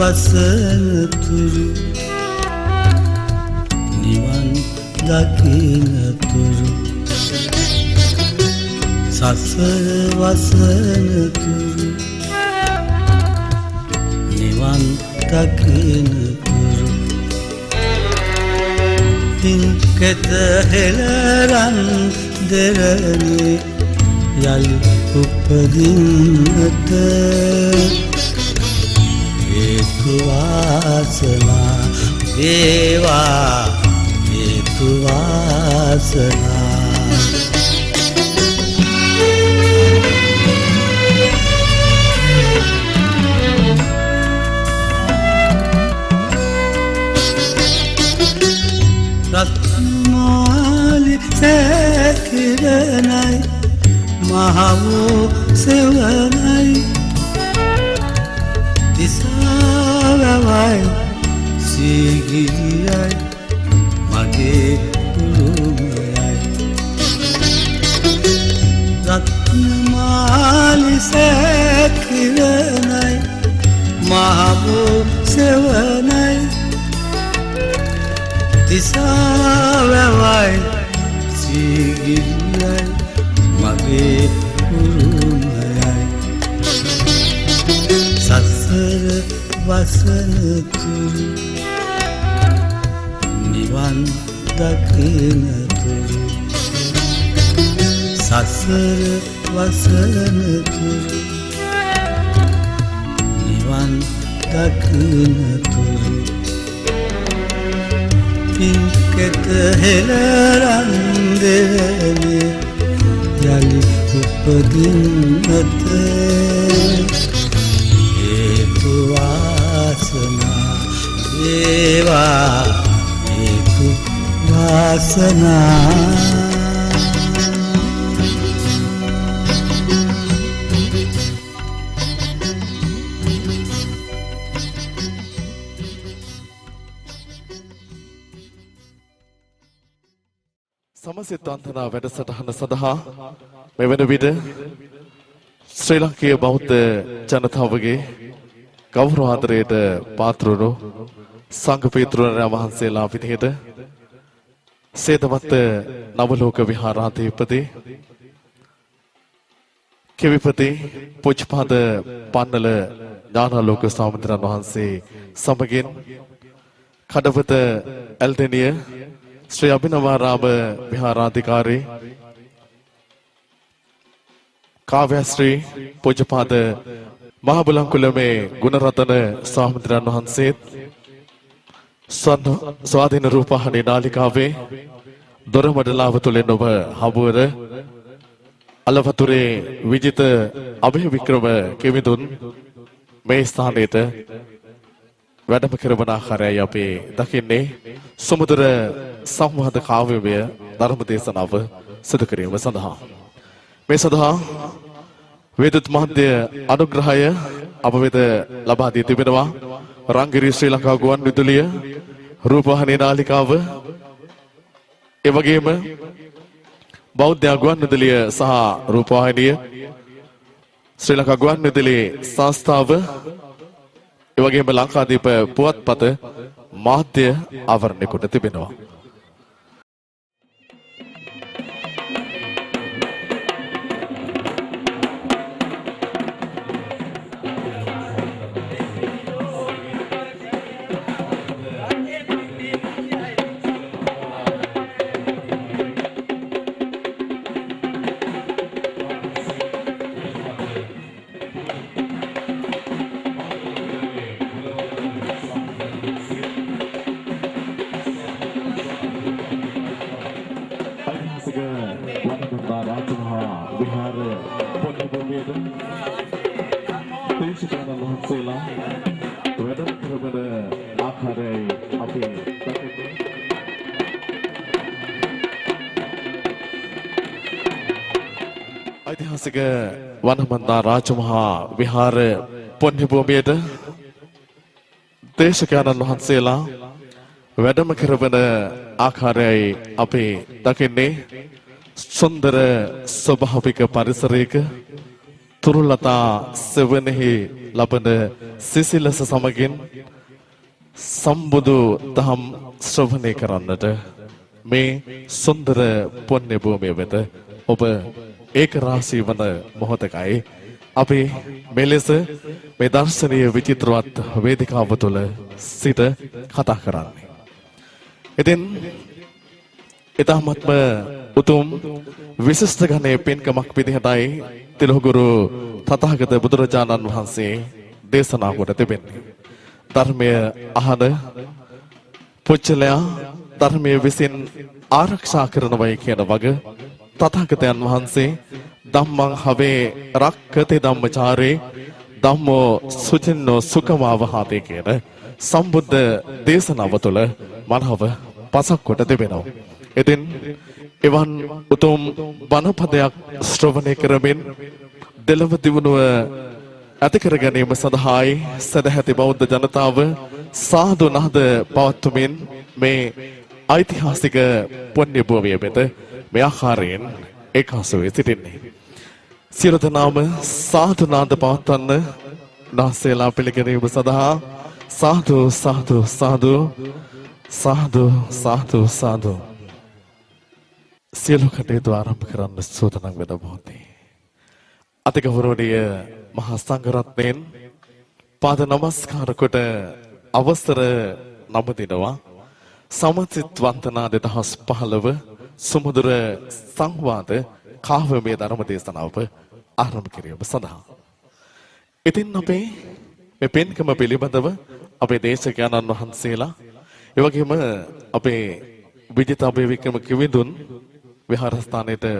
වසන තුරු නිවන් දකින තුරු සසර වසන තුරු නිවන් දකින තුරු පින්කෙත හෙළරන් දෙරණේ යලි උපදින්නට හේතු වාසනා වේවා හේතු වාසනා රත්මාලි සැකිරණයි මහවෝ සෙවණයි දිසාවවයි සීගිරියයි මගේ උරුමයයි රත්මාලි සැකිරණයි මහවෝ සෙවණයි දිසාවවයි සීගිරියයි මගේ උරුමයයි සසර වසන තුරු නිවන් දකින තුරු සසර වසන තුරු නිවන් දකින තුරු පින්කෙත හෙළරන් දෙරණේ යලි උපදින්නට හේතු වාසනා වේවා හේතු වාසනා සමසිතාන්තනා වැඩසටහන සඳහා මෙවන විට ශ්‍රී ලංකීය බෞද්ධ ජනතාවගේ ගෞරව ආදරයට පාත්‍රවරු සංඝ පීතෘණන් වහන්සේලා විදිහට සේදවත්ත නවලෝක විහාරාධිපති කෙවිපති පුජ්‍යපාද පන්නල ඥානාලෝක ස්වාමීන් වහන්සේ සමගින් කඩවත ඇල්දෙනිය ශ්‍රී අභිනවාරාම විහාරාධිකාරී කාව්‍යශ්‍රී පූජ්‍යපාද මහබුලන්කුලමේ ගුණරතන ස්වාමීන් වහන්සේත් ස්වාධීන රූපවාහිනී නාලිකාවේ දොරමඩලාව තුළින් ඔබ හමුවන අලවතුරේ විජිත අභය වික්‍රම කෙවිඳුන් මේ ස්ථානයට වැඩම කරවන ආකාරයයි අපි දකින්නේ සමුද්‍ර සංවාද කාව්‍යමය ධර්ම දේශනාව සිදු කිරීම සඳහා මේ සඳහා වේදත් මහත්ය අනුග්‍රහය අප වෙත ලබා දී තිබෙනවා රංගිරි ශ්‍රී ලංකා ගුවන් විදුලිය රූපවාහිනී නාලිකාව ඒ වගේම බෞද්ධ ගුවන් විදුලිය සහ රූපවාහිනිය ශ්‍රී ලංකා ගුවන් විදුලි සංස්ථාව ඒ වගේම ලංකාදීප පුවත්පත මාධ්‍ය ආවරණය කොට තිබෙනවා. ඓතිහාසික වනමන්දා රාජමහා විහාර පුණ්‍ය භූමියට දේශකයන්න් වහන්සේලා වැඩම කරවන ආකාරයයි අපි දකින්නේ සුන්දර ස්වභාවික පරිසරයක තුරුලතා සෙවණෙහි ලබන සිසිලස සමගින් සම්බුදු දහම් ශ්‍රවණය කරන්නට මේ සුන්දර පුණ්‍ය භූමිය වෙත ඔබ ඒක රාශී වන මොහොතකයි අපි මෙලෙස මේ දර්ශනීය විචිත්‍රවත් වේදිකාව තුළ සිට කතා කරන්නේ. ඉතින් ඊටමත්ම උතුම් විශිෂ්ට ගණයේ පින්කමක් විදිහටයි තිලෝගුරු තථාගත බුදුරජාණන් වහන්සේ දේශනා කොට තිබෙන්නේ. ධර්මය අහන පුච්චලයා ධර්මයේ විසින් ආරක්ෂා කරනවයි කියන වග තථාගතයන් වහන්සේ ධම්මං හවේ රක්කති ධම්මචාරේ ධම්මෝ සුචින්නෝ සුඛමාවහතේ කියන සම්බුද්ධ දේශනාව තුළ මනව පසක් කොට තිබෙනවා. ඉතින් එවන් උතුම් බණපදයක් ශ්‍රවණය කරමින් දෙලව දිනුව ඇති කර ගැනීම සඳහායි සදැහැති බෞද්ධ ජනතාව සාදු නාද පවත්වමින් මේ ඓතිහාසික පුණ්‍ය භූමිය වෙත මේ ආකාරයෙන් එකහසු වී සිටින්නේ. සියලු දෙනාම සාදු නාද පවත්වන්න නාසයලා පිළිගැනීම සඳහා සාදු සාදු සාදු සාදු සාදු සාදු සියලු කටයුතු ආරම්භ කරන්න සූදානම් වෙන මොහොතේ අතිගෞරවනීය මහා සංඝරත්නයන් පාද නමස්කාර කොට අවසර නමදිනවා සමසිත වන්දනා 2015 සුමුදුර සංවාද කාව්‍යමය ධර්ම දේශනාව ආරම්භ කිරීම සඳහා. ඉතින් අපේ මේ පින්කම පිළිබඳව අපේ දේශකයන්න් වහන්සේලා ඒ වගේම අපේ විජිත අබේවික්‍රම කිවිඳුන් විහාරස්ථානයේ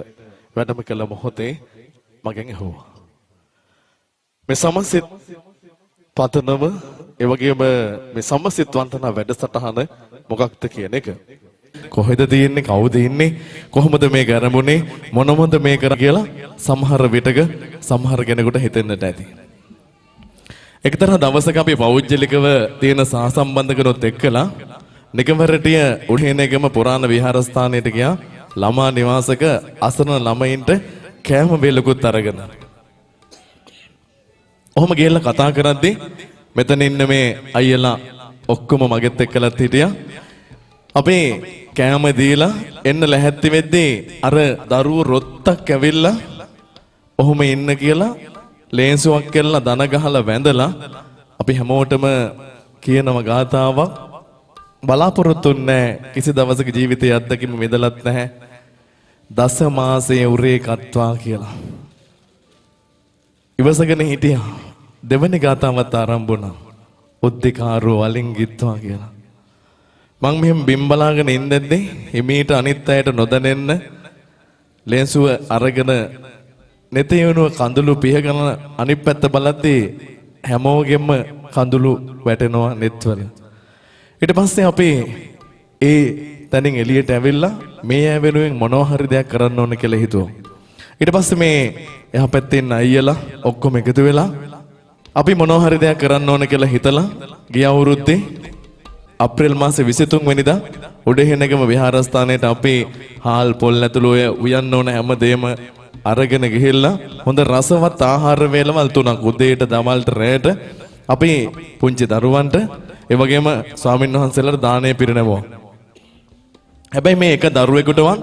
වැඩම කළ මොහොතේ මගෙන් ඇහුවා. මේ සමසිත පතනම ඒ වගේම මේ සමසිත වන්දනා වැඩසටහන මොකක්ද කියන එක. කොහෙද තියෙන්නේ, කවුද ඉන්නේ, කොහොමද මේක ආරම්භුනේ, මොනමද මේ කර කියලා සමහර විටක සමහර කෙනෙකුට හිතෙන්නට ඇති. එක්තරා දවසක අපි පෞද්ගලිකව තියෙන සහසම්බන්ධකනොත් එක්කලා නිකමරටිය උඩේනගම පුරාණ විහාරස්ථානයට ගියා. ළමා නිවාසක අසරණ ළමයින්ට කෑම බෙලකුත් අරගෙන. ඔහොම ගිහලා කතා කරද්දී මෙතන ඉන්න මේ අයියලා ඔක්කොම මගෙත් එක්කලත් හිටියා. අපේ කෑම දීලා එන්න ලැහැත්ති වෙද්දී අර දරුවෝ රොත්තක් ඇවිල්ලා ඔහොම ඉන්න කියලා ලේන්සුවක් කරලා දන ගහලා වැඳලා අපි හැමෝටම කියනම ගාතාවක් බලාපොරොත්තු නැහැ කිසි දවසක ජීවිතයේ අත්දැකීම මෙදලත් නැහැ දස මාසයේ උරේ කත්වා කියලා. ඉවසගෙන හිටියා. දෙවනි ගාතාවත් ආරම්භ වුණා. උද්දිකාරෝ වලින්ගිත්වා කියලා. මං මෙහෙම බිම් බලාගෙන ඉඳද්දී හිමීට අනිත් අයට නොදැනෙන්න ලේන්සුව අරගෙන නෙතේ වෙනුව කඳුළු පිහගෙන අනිත් පැත්ත බලද්දී හැමෝගෙම කඳුළු වැටෙනවා නෙත්වල. ඊට පස්සේ අපි ඒ තනින් එළියට ඇවිල්ලා මේ අය වෙනුවෙන් මොනවා හරි දෙයක් කරන්න ඕන කියලා හිතුවා. ඊට පස්සේ මේ එහා පැත්තේ ඉන්න අයියලා ඔක්කොම එකතු වෙලා අපි මොනවා හරි දෙයක් කරන්න ඕන කියලා හිතලා ගිය අවුරුද්දේ අප්‍රේල් මාසේ 23 වෙනිදා උඩහෙනගම විහාරස්ථානයේ අපි හාල් පොල් ඇතුළු ඔය උයන්න ඕන හැමදේම අරගෙන ගිහිල්ලා හොඳ රසවත් ආහාර වේලවල් තුනක් උදේට දමල්ට රැයට අපි පුංචි දරුවන්ට ඒ වගේම ස්වාමීන් වහන්සේලාට දානය පිරිනැමුවා. හැබැයි මේ එක දරුවෙකුටවත්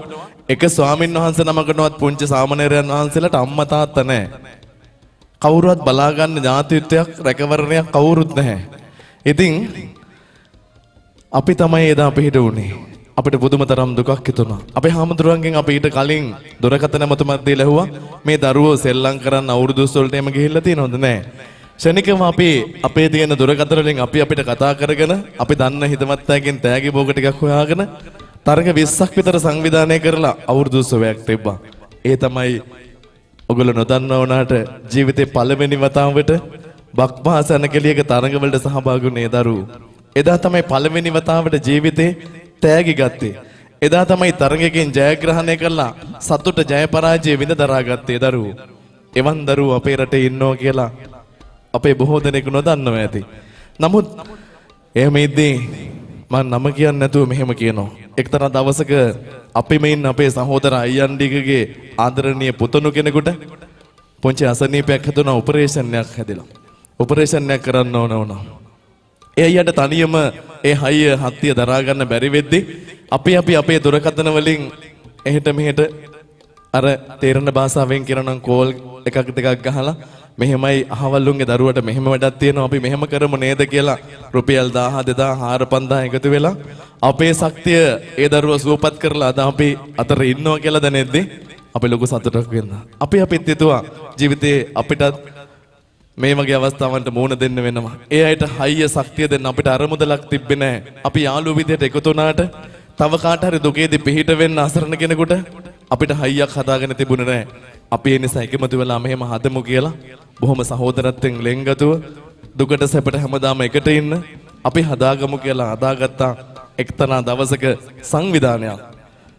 එක ස්වාමීන් වහන්සේ නමකටවත් පුංචි සාමණේරයන් වහන්සේලාට අම්මා තාත්තා නැහැ. කවුරුවත් බලා ගන්න ඥාතිත්වයක් රැකවරණයක් කවුරුත් නැහැ. ඉතින් අපි තමයි එදා පිට උනේ. අපිට පුදුම තරම් දුකක් හිතුණා. අපේ හාමුදුරුවන්ගෙන් අපි ඊට කලින් දුරකථන මතමත් දීලා ඇහුවා මේ දරුවෝ සෙල්ලම් කරන්න අවුරුදු 20 වලට එම ගිහිල්ලා තියෙනවද නැහැ. ශනිකව අපි අපේ තියෙන දුරකථන වලින් අපිට කතා කරගෙන අපි දන්න හිතවත් අයගෙන් තෑගි බෝග ටිකක් හොයාගෙන තරග 20ක් විතර සංවිධානය කරලා අවුරුදු උත්සවයක් තිබ්බා. ඒ තමයි ඔයගොල්ලෝ නොදන්නා වුණාට ජීවිතේ පළවෙනි වතාවට බක්පාසන කෙලියක තරඟ වලට සහභාගී වුණේ දරුවෝ. එදා තමයි පළවෙනි වතාවට ජීවිතේ තෑගි ගත්තේ. එදා තමයි තරඟයකින් ජයග්‍රහණය කළා සතුට ජය පරාජය විඳ දරාගත්තේ දරුවෝ. එවන් දරුවෝ අපේ රටේ ඉන්නවා කියලා අපේ බොහෝ දෙනෙකු නොදන්නව ඇති. නමුත් එහෙම ඉද්දී මම නම කියන්නේ නැතුව මෙහෙම කියනවා. එක්තරා දවසක අපිම ඉන්න අපේ සහෝදර අයියන්ඩිගගේ ආදරණීය පුතණු කෙනෙකුට පුංචි අසනීපයක් හැදුණා ඔපරේෂන් එකක් හැදෙලා. ඔපරේෂන් එකක් කරන්න ඕන වුණා. ඒ අයියට තනියම ඒ හයිය හත්තිය දරා ගන්න බැරි වෙද්දි අපි අපේ දුරකථන වලින් එහෙට මෙහෙට අර තේරෙන භාෂාවෙන් කියනනම් කෝල් එකක් දෙකක් ගහලා මෙහෙමයි අහවලුන්ගේ දරුවට මෙහෙම වැඩක් තියෙනවා අපි මෙහෙම කරමු නේද කියලා රුපියල් 1000 2000 4000 එකතු වෙලා අපේ ශක්තිය ඒ දරුවා සුවපත් කරලා අද අපි අතර ඉන්නවා කියලා දැනෙද්දි අපි ලොකු සතුටක් වෙනවා. අපිත් හිතුවා ජීවිතේ අපිටත් මේ වගේ අවස්ථාවන්ට මුහුණ දෙන්න වෙනවා. ඒ අයට හයිය ශක්තිය දෙන්න අපිට අරමුදලක් තිබ්බේ නැහැ. අපි යාළුවෝ විදිහට එකතු වුණාට තව කාට හරි දුකේදී පිහිට වෙන්න අසරණ කෙනෙකුට අපිට හයියක් හදාගෙන තිබුණේ නැහැ. අපි ඒ නිසා එකමුතු වෙලා මෙහෙම හදමු කියලා බොහොම සහෝදරත්වයෙන් ලෙන්ගතුව දුකට සැපට හැමදාම එකට ඉන්න අපි හදාගමු කියලා හදාගත්තා එක්තරා දවසක සංවිධානයක්.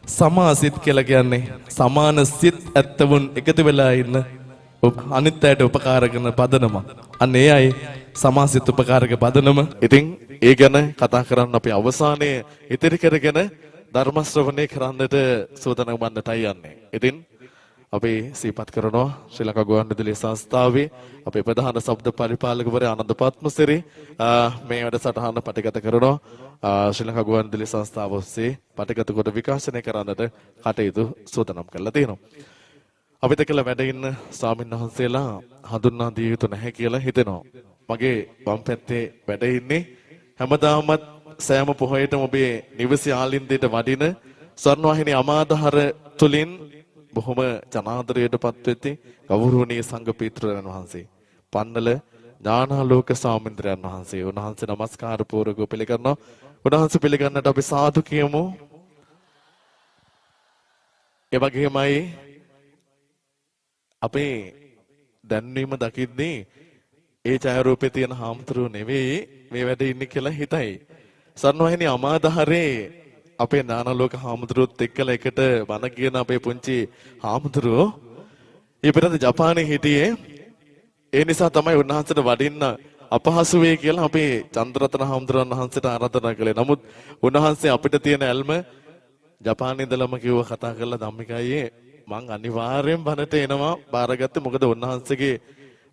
සමාසිත කියලා කියන්නේ සමාන සිත් ඇත්තවුන් එකතු වෙලා ඉන්න අනිත් අයට උපකාර කරන පදනම. අන්න ඒ අය සමාසිත උපකාරක පදනම. ඉතින් ඒ ගැන කතා කරන්න අපි අවසානයේ ඉතිරි කරගෙන ධර්ම ශ්‍රවණය කරන්නට සූදානම් වන්නටයි යන්නේ. ඉතින් අපි සිහිපත් කරනවා ශ්‍රී ලංකා ගුවන්විදුලි සංස්ථාවේ අපේ ප්‍රධාන ශබ්ද පරිපාලකවරයා ආනන්ද පත්මසිරි මේ වැඩසටහන පටිගත කරනවා. ශ්‍රී ලංකා ගුවන්විදුලි සංස්ථාව ඔස්සේ පටිගත කොට විකාශනය කරන්නට කටයුතු සූදානම් කරලා තියෙනවා. අපිට කියලා වැඩ ඉන්න ස්වාමීන් වහන්සේලා හඳුන්වා දිය යුතු නැහැ කියලා හිතෙනවා. මගේ වම් පැත්තේ වැඩ ඉන්නේ හැමදාමත් සෑම පොහොයටම ඔබේ නිවසේ ආලින්දයට වඩින ස්වර්ණවාහිනී අමාදහර තුලින් බොහොම ජනාදරයටපත් වෙති ගෞරවනීය සංඝ පීත්‍රයන් වහන්සේ පන්නල ඥානාලෝක ස්වාමීන්ද්‍රයන් වහන්සේ. උන්වහන්සේ নমස්කාර පූර්වකව පිළිගන්නවා. උන්වහන්සේ පිළිගන්නට අපි සාදු කියමු. ඒ වගේමයි අපේ දැන්වීම දකිද්දී ඒ ඡායාරූපේ තියෙන හාමුදුරුවෝ නෙවෙයි මේ වැඩ ඉන්නේ කියලා හිතයි. ස්වර්ණවාහිනී අමාදහරේ අපේ ඥානාලෝක හාමුදුරුවොත් එක්කලා එකට බණ කියන අපේ පුංචි හාමුදුරුවෝ ඊපෙරද ජපානයේ හිටියේ. ඒ නිසා තමයි උන්වහන්සේට වඩින්න අපහසු වෙයි කියලා අපේ චන්ද්‍රරත්න හාමුදුරුවන් වහන්සේට ආරාධනා කළේ. නමුත් උන්වහන්සේ අපිට තියෙන ඇල්ම ජපානයේ ඉඳලම කිව්ව කතා කරලා ධම්මිකයේ මං අනිවාර්යෙන් බණට එනවා බාරගත්තේ. මොකද උන්වහන්සේගේ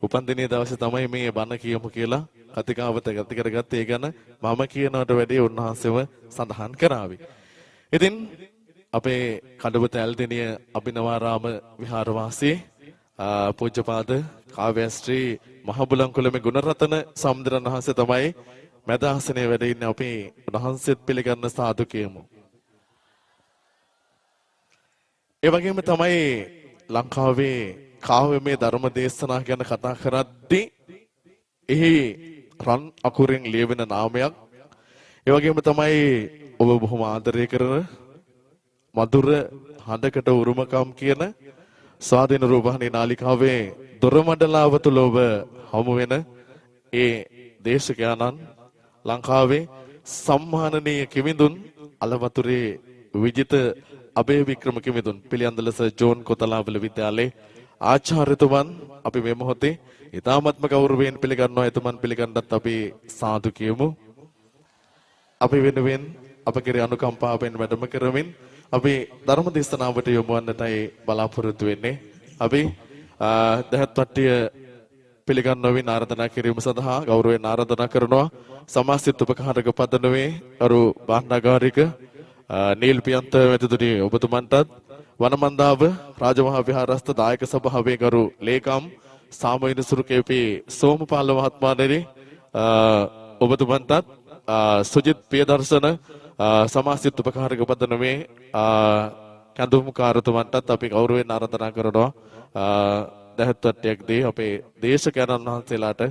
උපන්දිනයේ දවසේ තමයි මේ බණ කියමු කියලා කතිකාවත ගත කරගත්තේ. ඒ ගැන මම කියනවට වැඩිය උන්වහන්සේව සඳහන් කරાવી. ඉතින් අපේ කඩවත ඇල්දෙනිය අභිනවාරාම විහාරවාසී පූජ්‍යපාද කාව්‍යශ්‍රී මහබුලන්කුලමේ ගුණරතන සම්දරන් වහන්සේ තමයි මැද ආසනයේ වැඩ ඉන්නේ. අපි උන්වහන්සේත් පිළිගන්න සාදු කියමු. ඒ වගේම තමයි ලංකාවේ කාව්‍යමය ධර්ම දේශනා ගැන කතා කරද්දී එහි රන් අකුරෙන් ලියවෙන නාමයක්. ඒ වගේම තමයි ඔබ බොහොම ආදරය කරන මధుර හඬකට උරුමකම් කියන ස්වාධීන රූපවාහිනී නාලිකාවේ දොරමඩලාව තුල ඔබ හමු වෙන ඒ දේශකයන්න් ලංකාවේ සම්මානනීය කිමිඳුන් අලවතුරේ විජිත අබේ වික්‍රම කිමිඳුන් පිළියන්දල සර් ජෝන් කොතලාවල විද්‍යාලයේ ආචාර්යතුමන් අපි මේ මොහොතේ ඊ타ත්ම ගෞරවයෙන් පිළිගන්නවා. එතුමන් පිළිගන්නත් අපි සාදු කියමු. අපි වෙනුවෙන් අප කෙරේ අනුකම්පාවෙන් වැඩම කරමින් අපි ධර්ම දේශනාවට යොමු වන්නටයි බලාපොරොත්තු වෙන්නේ. අපි දහත් වට්ටිය පිළිගන්වමින් ආරාධනා කිරීම සඳහා ගෞරවයෙන් ආරාධනා කරනවා. සමාජසිත උපකාරක පදනමේ අරු බාහනාගාරික නීල් පියන්ත මෙතුතුනි ඔබතුමන්ටත් වනමන්දාව රාජමහා විහාරස්ථ දායක සභාවේ ගරු ලේකම් සාමයින සුරුකේපී සෝමපාල මහත්මයාණෙනි ඔබතුමන්ටත් සුජිත් පියදර්ශන සමාජසිත උපකාරක පදනමේ කඳුමුකාරතුමන්ටත් අපි ගෞරවයෙන් ආරාධනා කරනවා. දහත් වට්ටියක්දී අපේ දේශකයන්න් වහන්සේලාට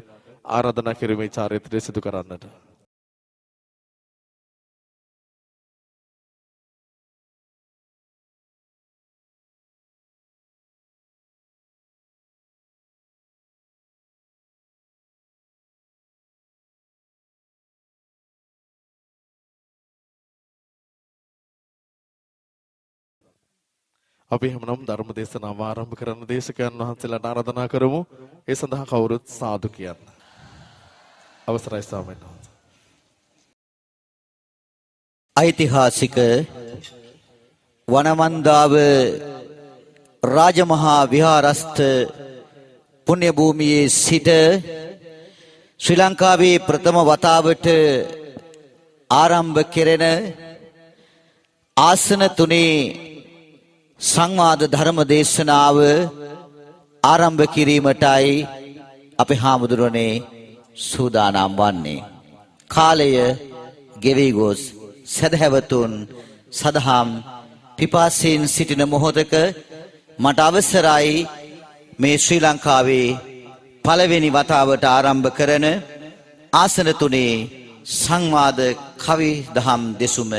ආරාධනා කිරීමේ චාරිත්‍රය සිදු කරන්නට. අපි හැමනම් ධර්ම දේශනාව ආරම්භ කරන දේශකයන් වහන්සේලාට ආරාධනා කරමු. ඒ සඳහා කවුරුත් සාදු කියන්න. අවසරයි ස්වාමීන් වහන්සේ. ඓතිහාසික වනමන්දාව රාජමහා විහාරස්ථ පුණ්‍ය භූමියේ සිට ශ්‍රී ලංකාවේ ප්‍රථම වතාවට ආරම්භ කෙරෙන ආසන තුනේ සංවාද ධර්ම දේශනාව ආරම්භ කිරීමටයි අපේ හාමුදුරනේ සූදානම් වන්නේ. කාලය ගෙවි ගොස් සදහැවතුන් සදහම් පිපාසයෙන් සිටින මොහොතක මට අවසරයි මේ ශ්‍රී ලංකාවේ පළවෙනි වතාවට ආරම්භ කරන ආසන තුනේ සංවාද කවි දහම් දෙසුම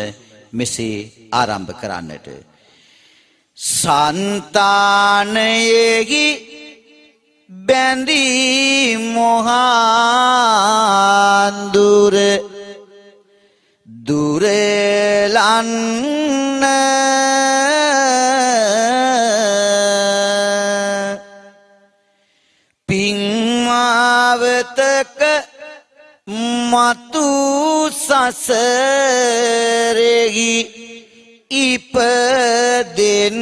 මෙසේ ආරම්භ කරන්නට. සන්තානයෙහි බැඳී මොහාඳුර දුරලන්න පින්මාවතක මතු සසරෙහි ඉපදෙන්න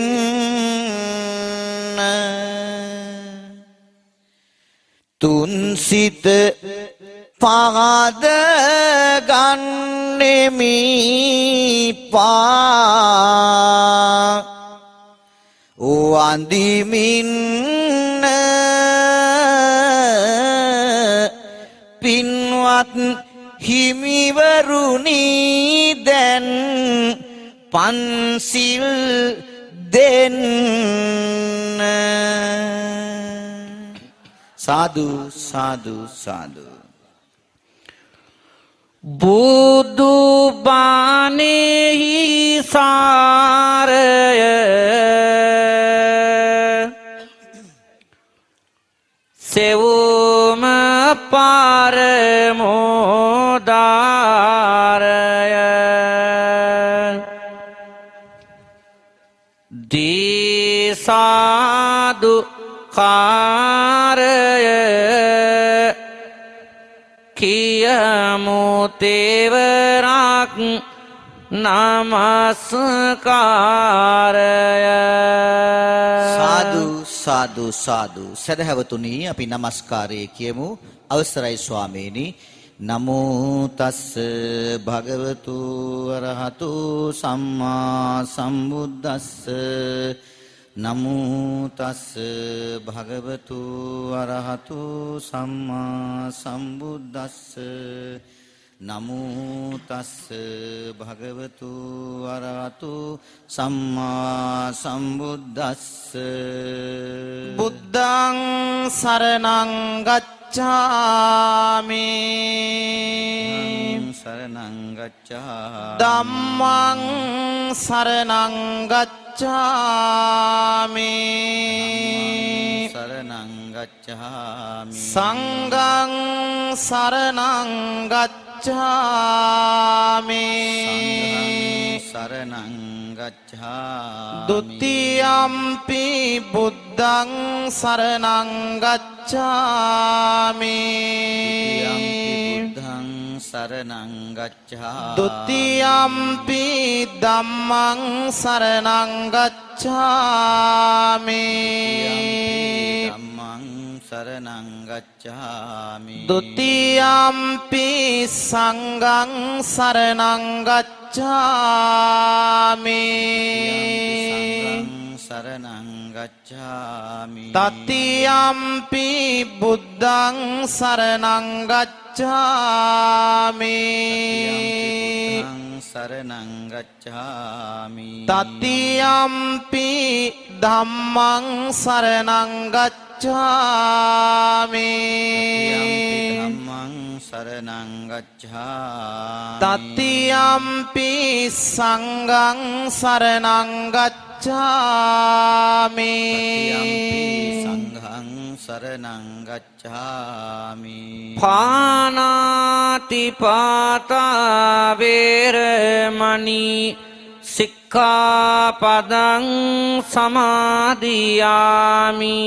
තුන්සිත පහද ගන්නෙමි පා වඳිමින් පින්වත් හිමිවරුනි දැන් පන්සිල් දෙන්න. සාදු සාදු සාදු. බුදු බණෙහි සාරය සෙවුම පරමෝදාරය දිසාදු කාරය කියමු තෙවරක් නමස්කාරය. සාදු සාදු සාදු. සදහැවතුනි අපි නමස්කාරය කියමු. අවසරයි ස්වාමීනි. නමෝ තස්ස භගවතු අරහතු සම්මා සම්බුද්දස්ස. නමෝ තස්ස භගවතු අරහතු සම්මා සම්බුද්දස්ස. නමෝ තස්ස භගවතු අරහතු සම්මා සම්බුද්දස්ස. බුද්ධං සරණං ගච්ඡාමි සරණං ගච්ඡාමි ධම්මං සරණං ගච්ඡාමි සරණං ගච්ඡාමි සංඝං සරණං ගච්ඡාමි සරණං ගච්ඡාමි ဒ ුතියම්පි බුද්ධං සරණං ගච්ඡාමි බුද්ධං සරණං ගච්ඡාමි ဒ ුතියම්පි ධම්මං සරණං ගච්ඡාමි ධම්මං සරණං ගච්ඡාමි ဒ ුතියම්පි සංඝං සරණං ගච්ඡාමි සරණං ගච්ඡාමි තතියම්පි බුද්ධං සරණං ගච්ඡාමි සරණං ගච්ඡාමි තතියම්පි ධම්මං සරණං ගච්ඡාමි ධම්මං සරණං ගච්ඡාමි තතියම්පි සංඝං සරණං ගච්ඡාමි සංඝං සරණං ගච්ඡාමි පාණාතිපාතා වේරමණී සික්ඛාපදං සමාදියාමි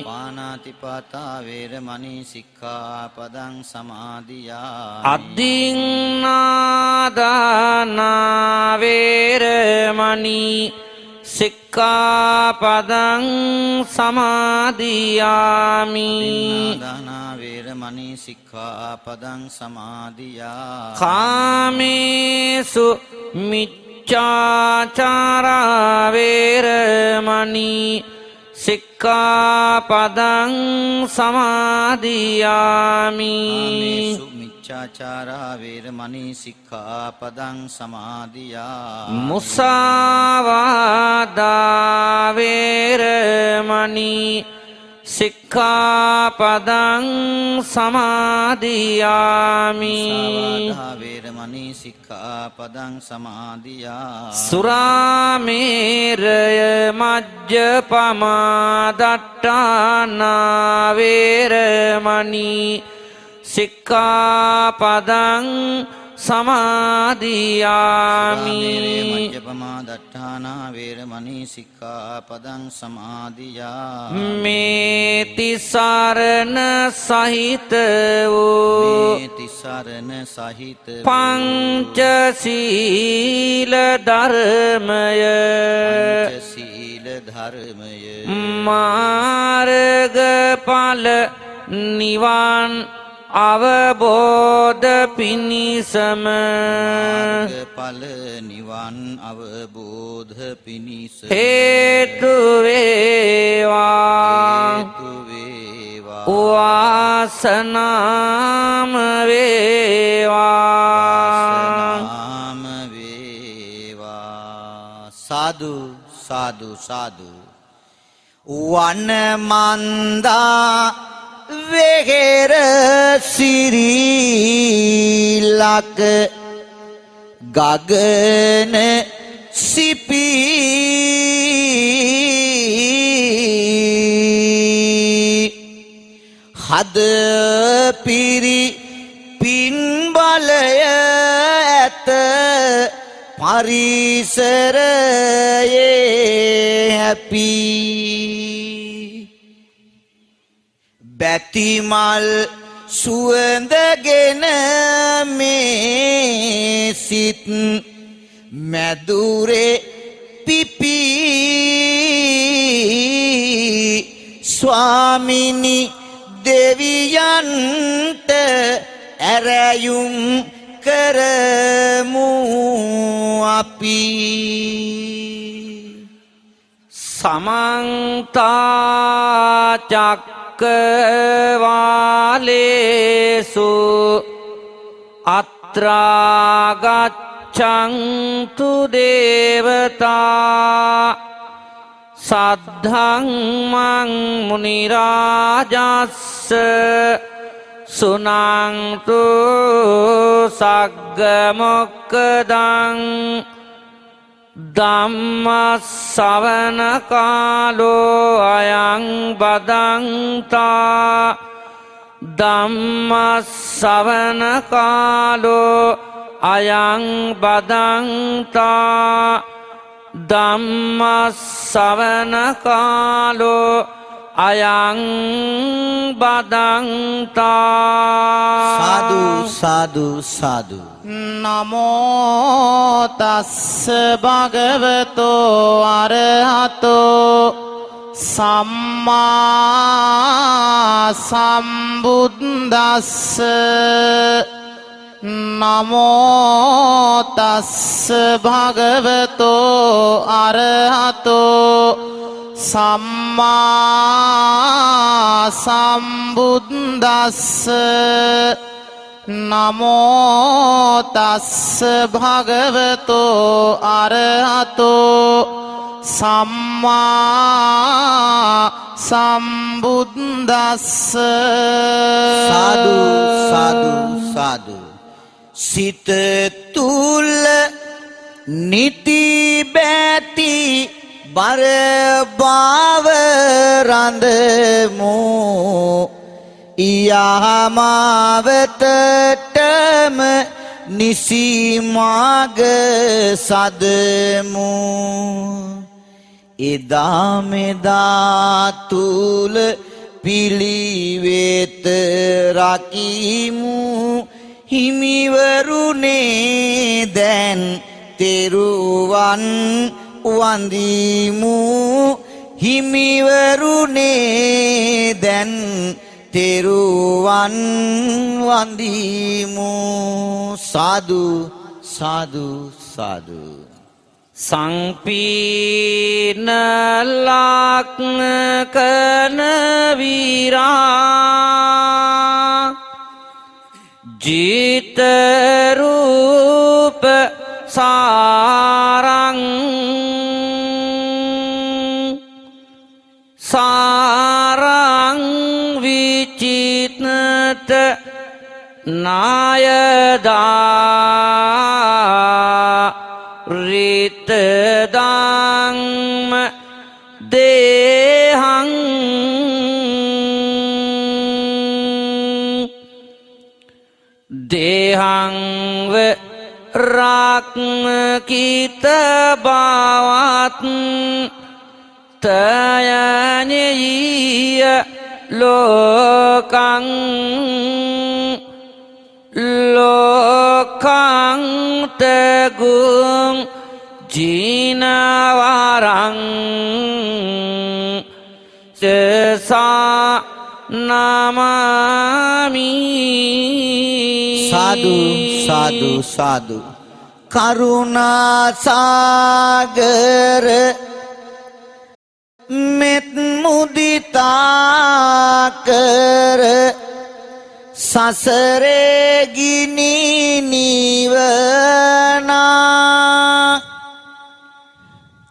පාණාතිපාතා වේරමණී සික්ඛාපදං සමාදියාමි අදින්නාදානා වේරමණී සික්ඛාපදං සමාදියාමි දානා වේරමණී සික්ඛාපදං සමාදියාමි කාමේසු මිච්ඡාචාරා වේරමණී සික්ඛාපදං සමාදියාමි මිච්ඡාචාරා වේරමණී සික්ඛාපදං සමාදියාමි මුසාවාදා වේරමණී සික්ඛාපදං සමාදියාමි වේරමණී සික්ඛාපදං සමාදියාමි සුරාමේරය මජ්ජපමා දට්ඨානා වේරමණී සික්ඛාපදං සමාදියාමි මජ්ජපමා දට්ඨානා වේරමණී සික්ඛාපදං සමාදියාමි මේ තිසරණ සහිත වූ තිසරණ සහිත පංචශීල ධර්මය සීල ධර්මය මාර්ගඵල නිවන් අවබෝධ පිණිසම ඵල නිවන් අවබෝධ පිණිස හේතු වේවා වාසනාම වේවා සාදු සාදු සාදු වනමන්දා වෙහෙර සිරිලක ගගන සිපි හද පිරි පින් බලය ඇත පරිසරයේ හැපි බැතිමල් සුවඳගෙන මේ සිත් මැදුරේ පිපි ස්වාමිනි දෙවියන්ට ඇරයුම් කරමු අපි සමන්ත චක්කවාලේසු අත්‍රා ගච්ඡන්තු දේවතා සද්ධම්මං මුනි රාජස්ස සුනන්තු සග්ග මොක්ඛදං ධම්ම ශ්‍රවණ කාලෝ අයං බදන්තා ධම්ම ශ්‍රවණ කාලෝ අයං බදන්තා ධම්ම ශ්‍රවණ කාලෝ අයං බදන්තා සාදු සාදු සාදු නමෝ තස්ස භගවතෝ අරහතෝ සම්මා සම්බුද්දස්ස නමෝ තස්ස භගවතෝ අරහතෝ සම්මා සම්බුද්දස්ස නමෝ තස්ස භගවතෝ අරහතෝ සම්මා සම්බුද්දස්ස සාදු සාදු සාදු සිත තුල නිති බැති බර බව රඳමු යහමාවතටම නිසි මාග සදමු එදා මෙදා තුල පිළිවෙත රකිමු හිමිවරුනේ දැන් තෙරුවන් වඳිමු හිමිවරුනේ දැන් තෙරුවන් වඳිමු සාදු සාදු සාදු සංපීන ලක්කන විරා ජීත රූප සාරං සාරං විචිත්නත නායදා රිතදංම දේහං දේහංව රක්කිත බවත් තයනෙය ලෝකං ලෝකං තගුං ජීනවරං සසා නමාමි සාදු සාදු සාදු කරුණා සාගර මෙත් මුදිතා කර සසරේ ගිනි නිවනා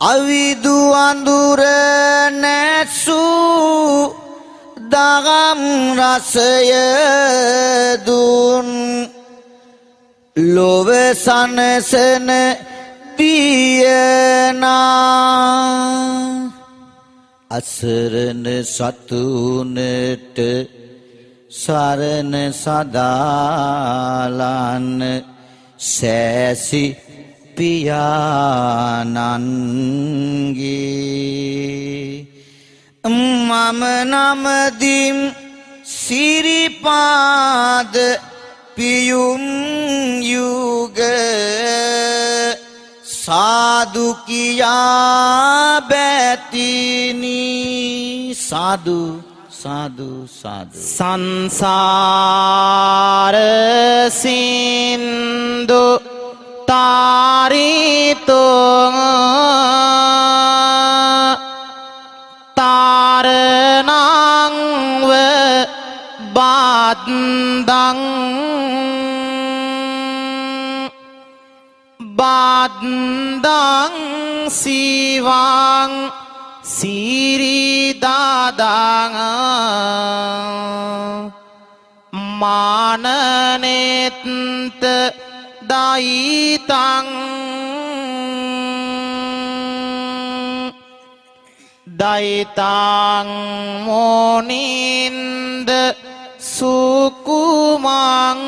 අවිදු අඳුර නැසූ දහම් රසය දුන් ලොව සනසන දියනා අසරණ සතුනට සරණ සදාලන්න සෑසි පියාණන්ගේ මම නමදිම් සිරිපාද පියුම් යුග සාදු කියා බැතිනි සාදු සාදු සාදු සංසාර සින්දු තාරිතෝ තාරණංව බද්දං බද්දං සිවං සිරිදාදං මානනෙත්ත දයිතං දයිතං මොනින්ද සුකුමං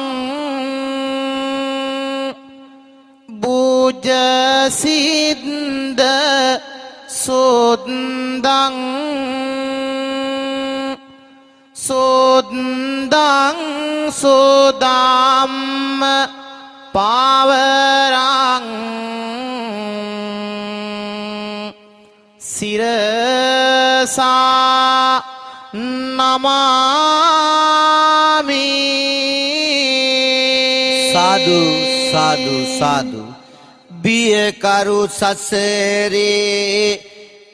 බුජසිද්ද සොද්දං සොද්දං සොදම්ම පාවරං සිරසා නමාමි සාදු සාදු සාදු බියකරු සසරේ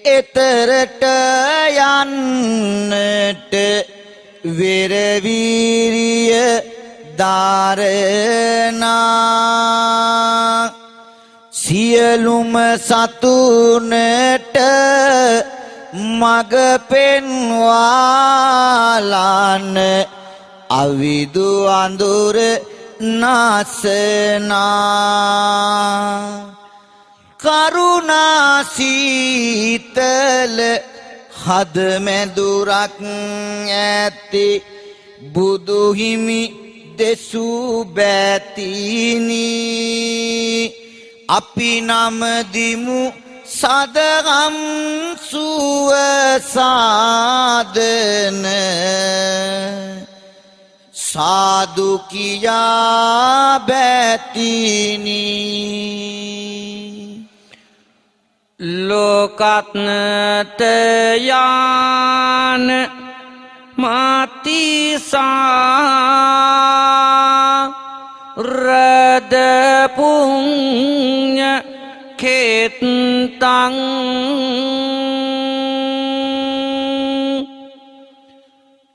එතරට යන්නට වෙරවීරිය දාරනා සියලුම සතුනට මග පෙන්වාලන අවිදු අඳුර නාසනා කරුණා සීතල හද මැදුරක් ඇති බුදුහිමි දෙසූ බැතිනි අපි නමදිමු සදහම් සුවසාදන සාදු කියා බැතිනි ලෝකත්නට යාන මාතිසා රද පුඤ්ඤ කෙත්තං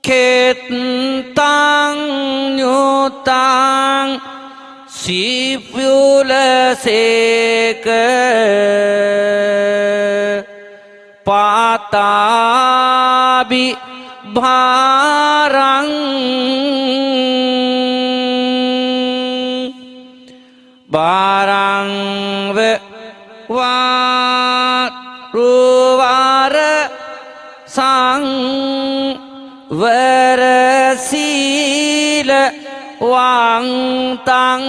කෙත්තං ඤුතං සිප්පුලසේක පාතාබි භාරං භාරංව වාරුවර සංවරසීල වංතං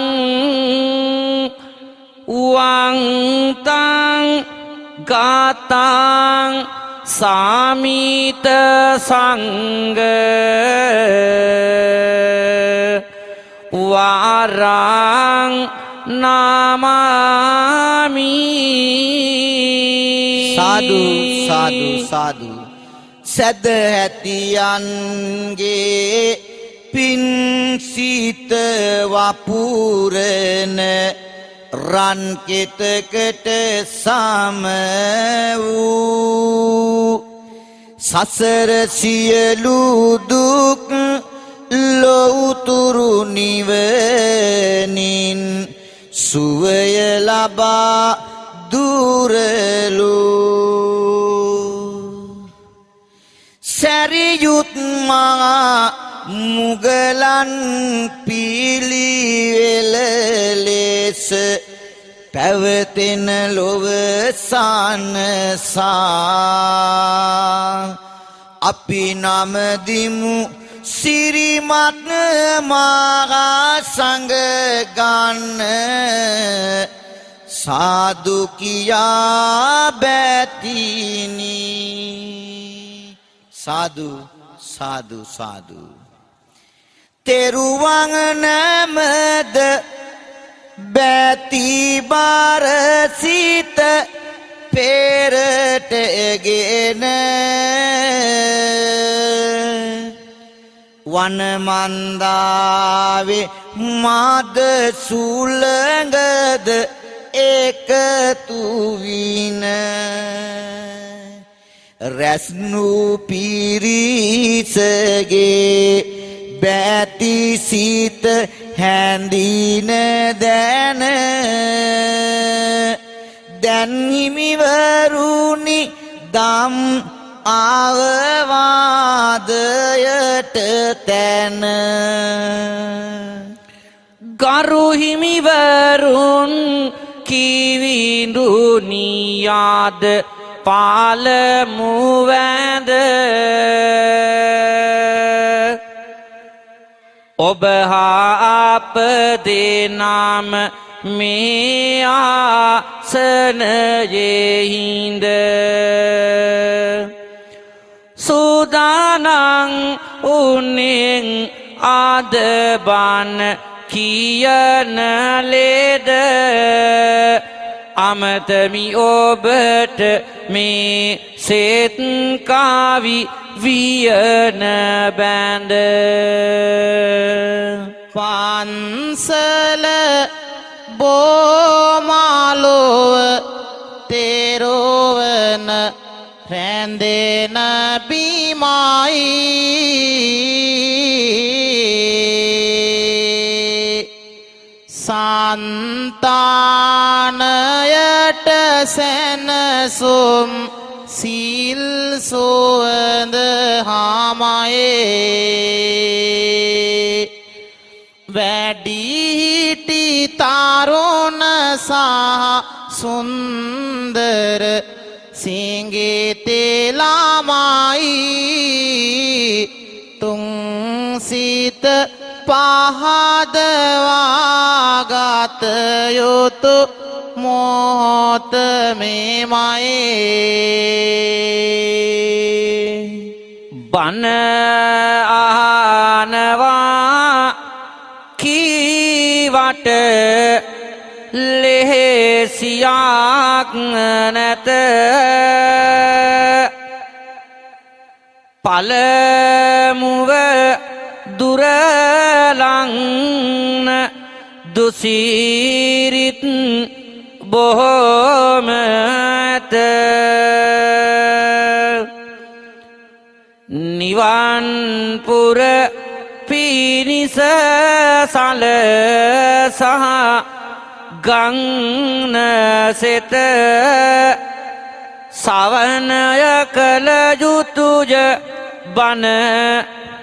වංතං ගාතං සාමිත සංඝ වරං නාමාමි සාදු සාදු සාදු සදහැතියන්ගේ පින් සිත වපුරන රන් කෙතකට සම වූ සසර සියලු දුක් ලොවුතුරු නිවනින් සුවය ලබා දුරලු සැරියුත් මා මුගලන් පිළිවෙල ලෙස පැවතෙන ලොව සනසා අපි නමදිමු සිරිමත් මහා සංඝ ගන්න සාදු කියා බැතිනි සාදු සාදු සාදු තෙරුවන් නමද බැති බර සිත පෙරටගෙන වනමන්දාවේ මද සුළඟද එකතු වින රැස්නු පිරිසගේ බැති සිත හැඳින දැන දැන් හිමිවරුනි දම් අවවාදයට තැන ගරු හිමිවරුන් කිවිඳුනියාද පාලමු වැඳ ඔබ හා අප දෙනාම මේ ආසනයෙහිඳ සූදානම් උන්නෙන් අද බණ කියන ලෙඩ අමතමි ඔබට මේ සෙත් කවි වියන බැඳ පන්සල බෝමාලොව තෙරෝවන රැඳෙන බිමයි සන්තානයට සැනසුම් සිල් සුවඳ හාමයේ වැඩිහිටි තරුණ සහ සුන්දර සිංගිතේ ළමයි තුන් සිත පහදවාගත යුතු මොහොත මෙමයි බණ අහනවා කීවට ලේ වෙහෙසියක් නැත පළමුව දුරලං දුසිරිත් බොහෝම ඇත නිවන් පුර පිනිස සලසහ ගංන සෙත සවනය කළ යුතුය බන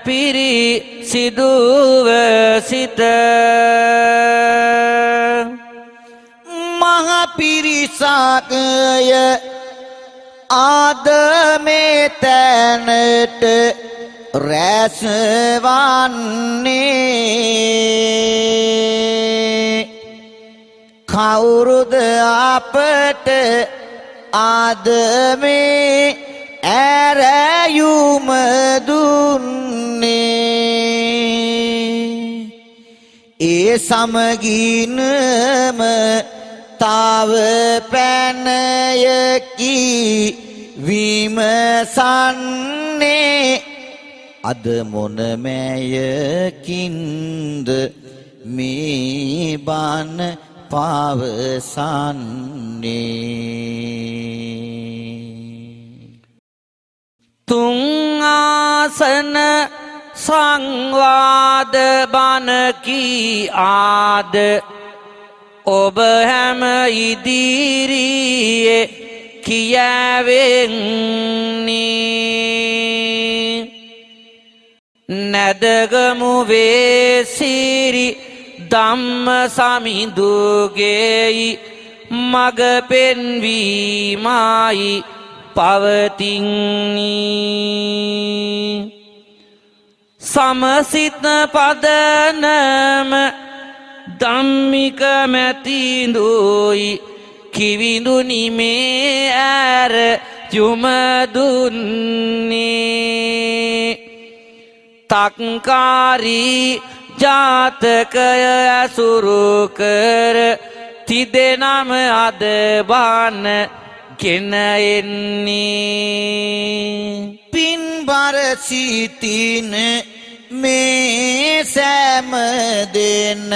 පිරිසිදුව සිත මහ පිරිසකය ආද මේ තැනට රැස්වන්නේ කවුරුද අපට ආද මේ ඇරයුම දුන්නේ ඒ සමගිනම තව පැනයකි විමසන්නේ අද මොනමයකින්ද මේ බණ පවසන්නේ තුන් ආසන සංවාද බණකී ආද ඔබ හැම ඉදිරියේ කියවෙන්නේ නැදගමු වේසිරි ධම්ම සමිඳුගේයි මග පෙන්වීමයි පවතින්නේ සමසිත පදනම ධම්මික මැතිඳුයි කිවිඳුනි මේ ඇර යුම දුන්නේ තක්කාරී ජාතකය ඇසුරු කර තිදෙනම අද බාන ගෙන එන්නේ පින්බර සිටින මේ සෑම දෙන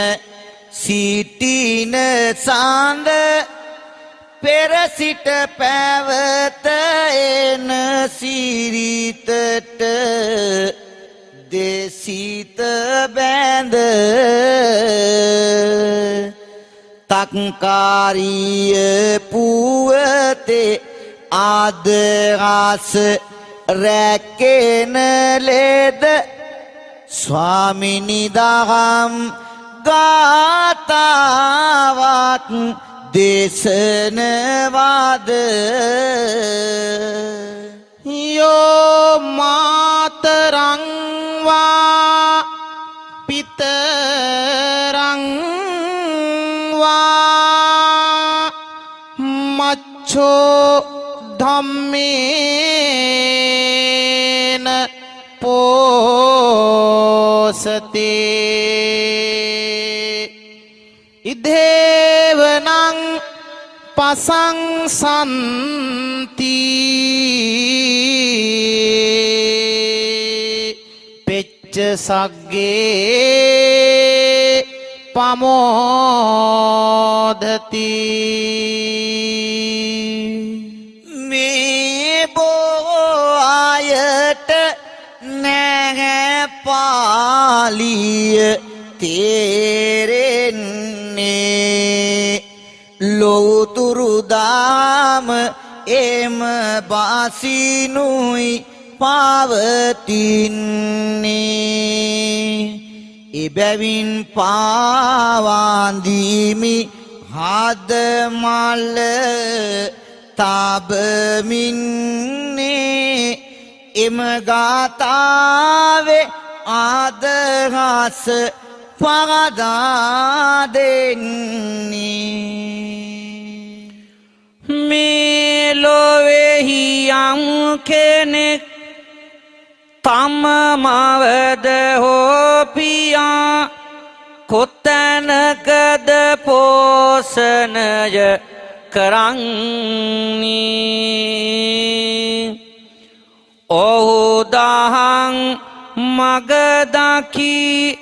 සිටින සඳ පෙර සිට පැවත එන සිරිතට දෙසිත බැඳ තක්කාරිය පුවතේ ආදරාස රැකෙන ලෙද ස්වාමිනි දහම් ගාතාවක් දේශනවාද යෝ මාතරං වා පිතරං වා මච්ඡෝ ධම්මේන පෝසතේ ඉදේවනං පසංසන්ති පෙච්ච සග්ගේ පමෝදති මේ බොහෝ අයට නැහැ පාලිය තේරෙන්නේ ලෝතුරු දාම එම බාසිනුයි පවතින්නේ එබැවින් පාවාන්දීමි හද මල්ල තබමින්නේ එම ගාථාවේ ආදහස පගදා දෙන්නේ මේ ලොවෙහි යම් කෙනෙක් තම මවද හෝ පියා කොතැන තැනකද පෝෂණය කරන්නේ ඔහු දහං මගදකි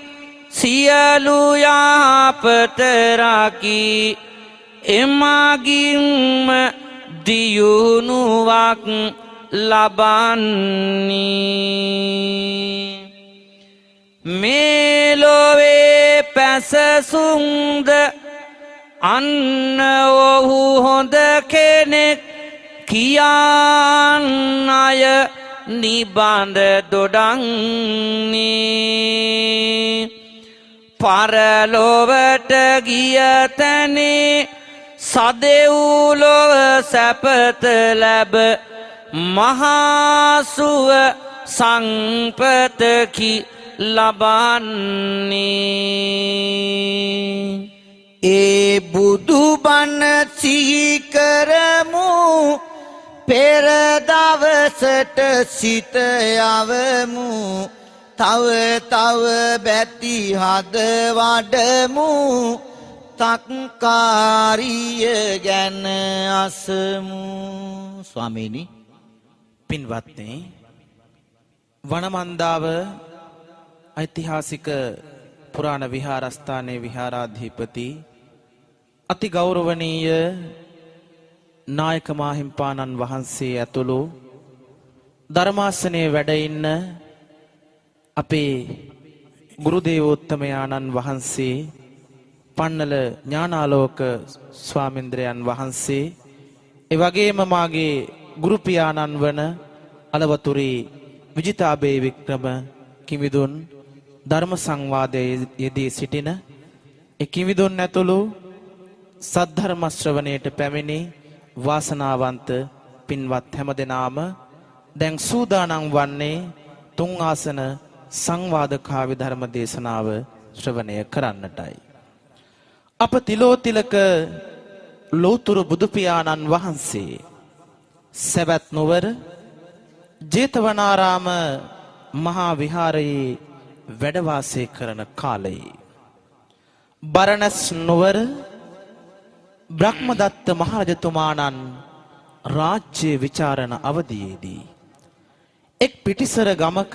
සියලු යහපත රකි එමගින්ම දියුණුවක් ලබන්නේ මේ ලොවේ පැසසුන්ද අන්න ඔහු හොඳ කෙනෙක් කියන් අය නිබඳ දොඩන්නේ පරලොවට ගිය තැනේ සදෙව්ලොව සැපත ලැබ මහාසුව සංපතකි ලබන්නේ ඒ බුදුබණ සිහි කරමු පෙර දවසට සිත යවමු තව තව බැති හද වඩමු තක්කාරිය ගැන අසමු ස්වාමීනි පින්වත්නි වනමන්දාව ඓතිහාසික පුරාණ විහාරස්ථානයේ විහාරාධිපති අති ගෞරවනීය නායක මාහිම්පාණන් වහන්සේ ඇතුළු ධර්මාසනයේ වැඩ ඉන්න අපේ ගුරු දේවෝත්තමයාණන් වහන්සේ පන්නල ඥානාලෝක ස්වාමීන්ද්‍රයන් වහන්සේ ඒ වගේම මාගේ ගුරු පියාණන් වන අලවතුරේ විජිතාබේ වික්‍රම කිමිදුන් ධර්ම සංවාදයේ යෙදී සිටින ඒ කිමිදුන් ඇතුළු සද්ධර්ම ශ්‍රවණයට පැමිණි වාසනාවන්ත පින්වත් හැමදෙනාම දැන් සූදානම් වන්නේ තුන් ආසන සංවාද කාව්‍ය ධර්ම දේශනාව ශ්‍රවණය කරන්නටයි. අප තිලෝතිලක ලෝතුරු බුදු පියාණන් වහන්සේ සවැත් නුවර ජේතවනාරාම මහා විහාරයේ වැඩ වාසය කරන කාලයේ බරණැස් නුවර බ්‍රහ්මදත්ත මහරජතුමාණන් රාජ්‍ය විචාරණ අවධියේදී එක් පිටිසර ගමක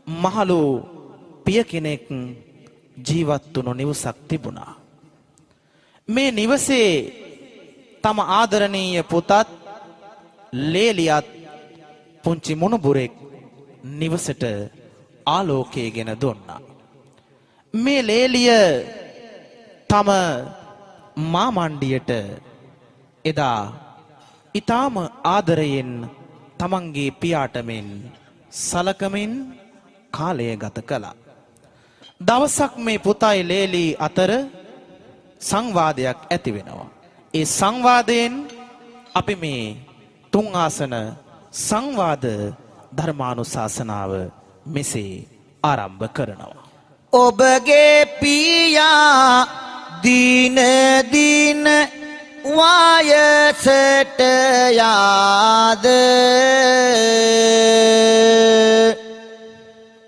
මහලු පිය කෙනෙක් ජීවත් වුණු නිවසක් තිබුණා. මේ නිවසේ තම ආදරණීය පුතත් ලේලියත් පුංචි මුණුබුරෙක් නිවසට ආලෝකය ගෙන දුන්නා. මේ ලේලිය තම මාමණ්ඩියට එදා ඊටාම ආදරයෙන් තමන්ගේ පියාට මෙන් සලකමින් කාලය ගත කළා. දවසක් මේ පුතයි ලේලි අතර සංවාදයක් ඇති වෙනවා. ඒ සංවාදයෙන් අපි මේ තුන් ආසන සංවාද ධර්මානුශාසනාව මෙසේ ආරම්භ කරනවා. ඔබගේ පියා දින දින වයසට යාද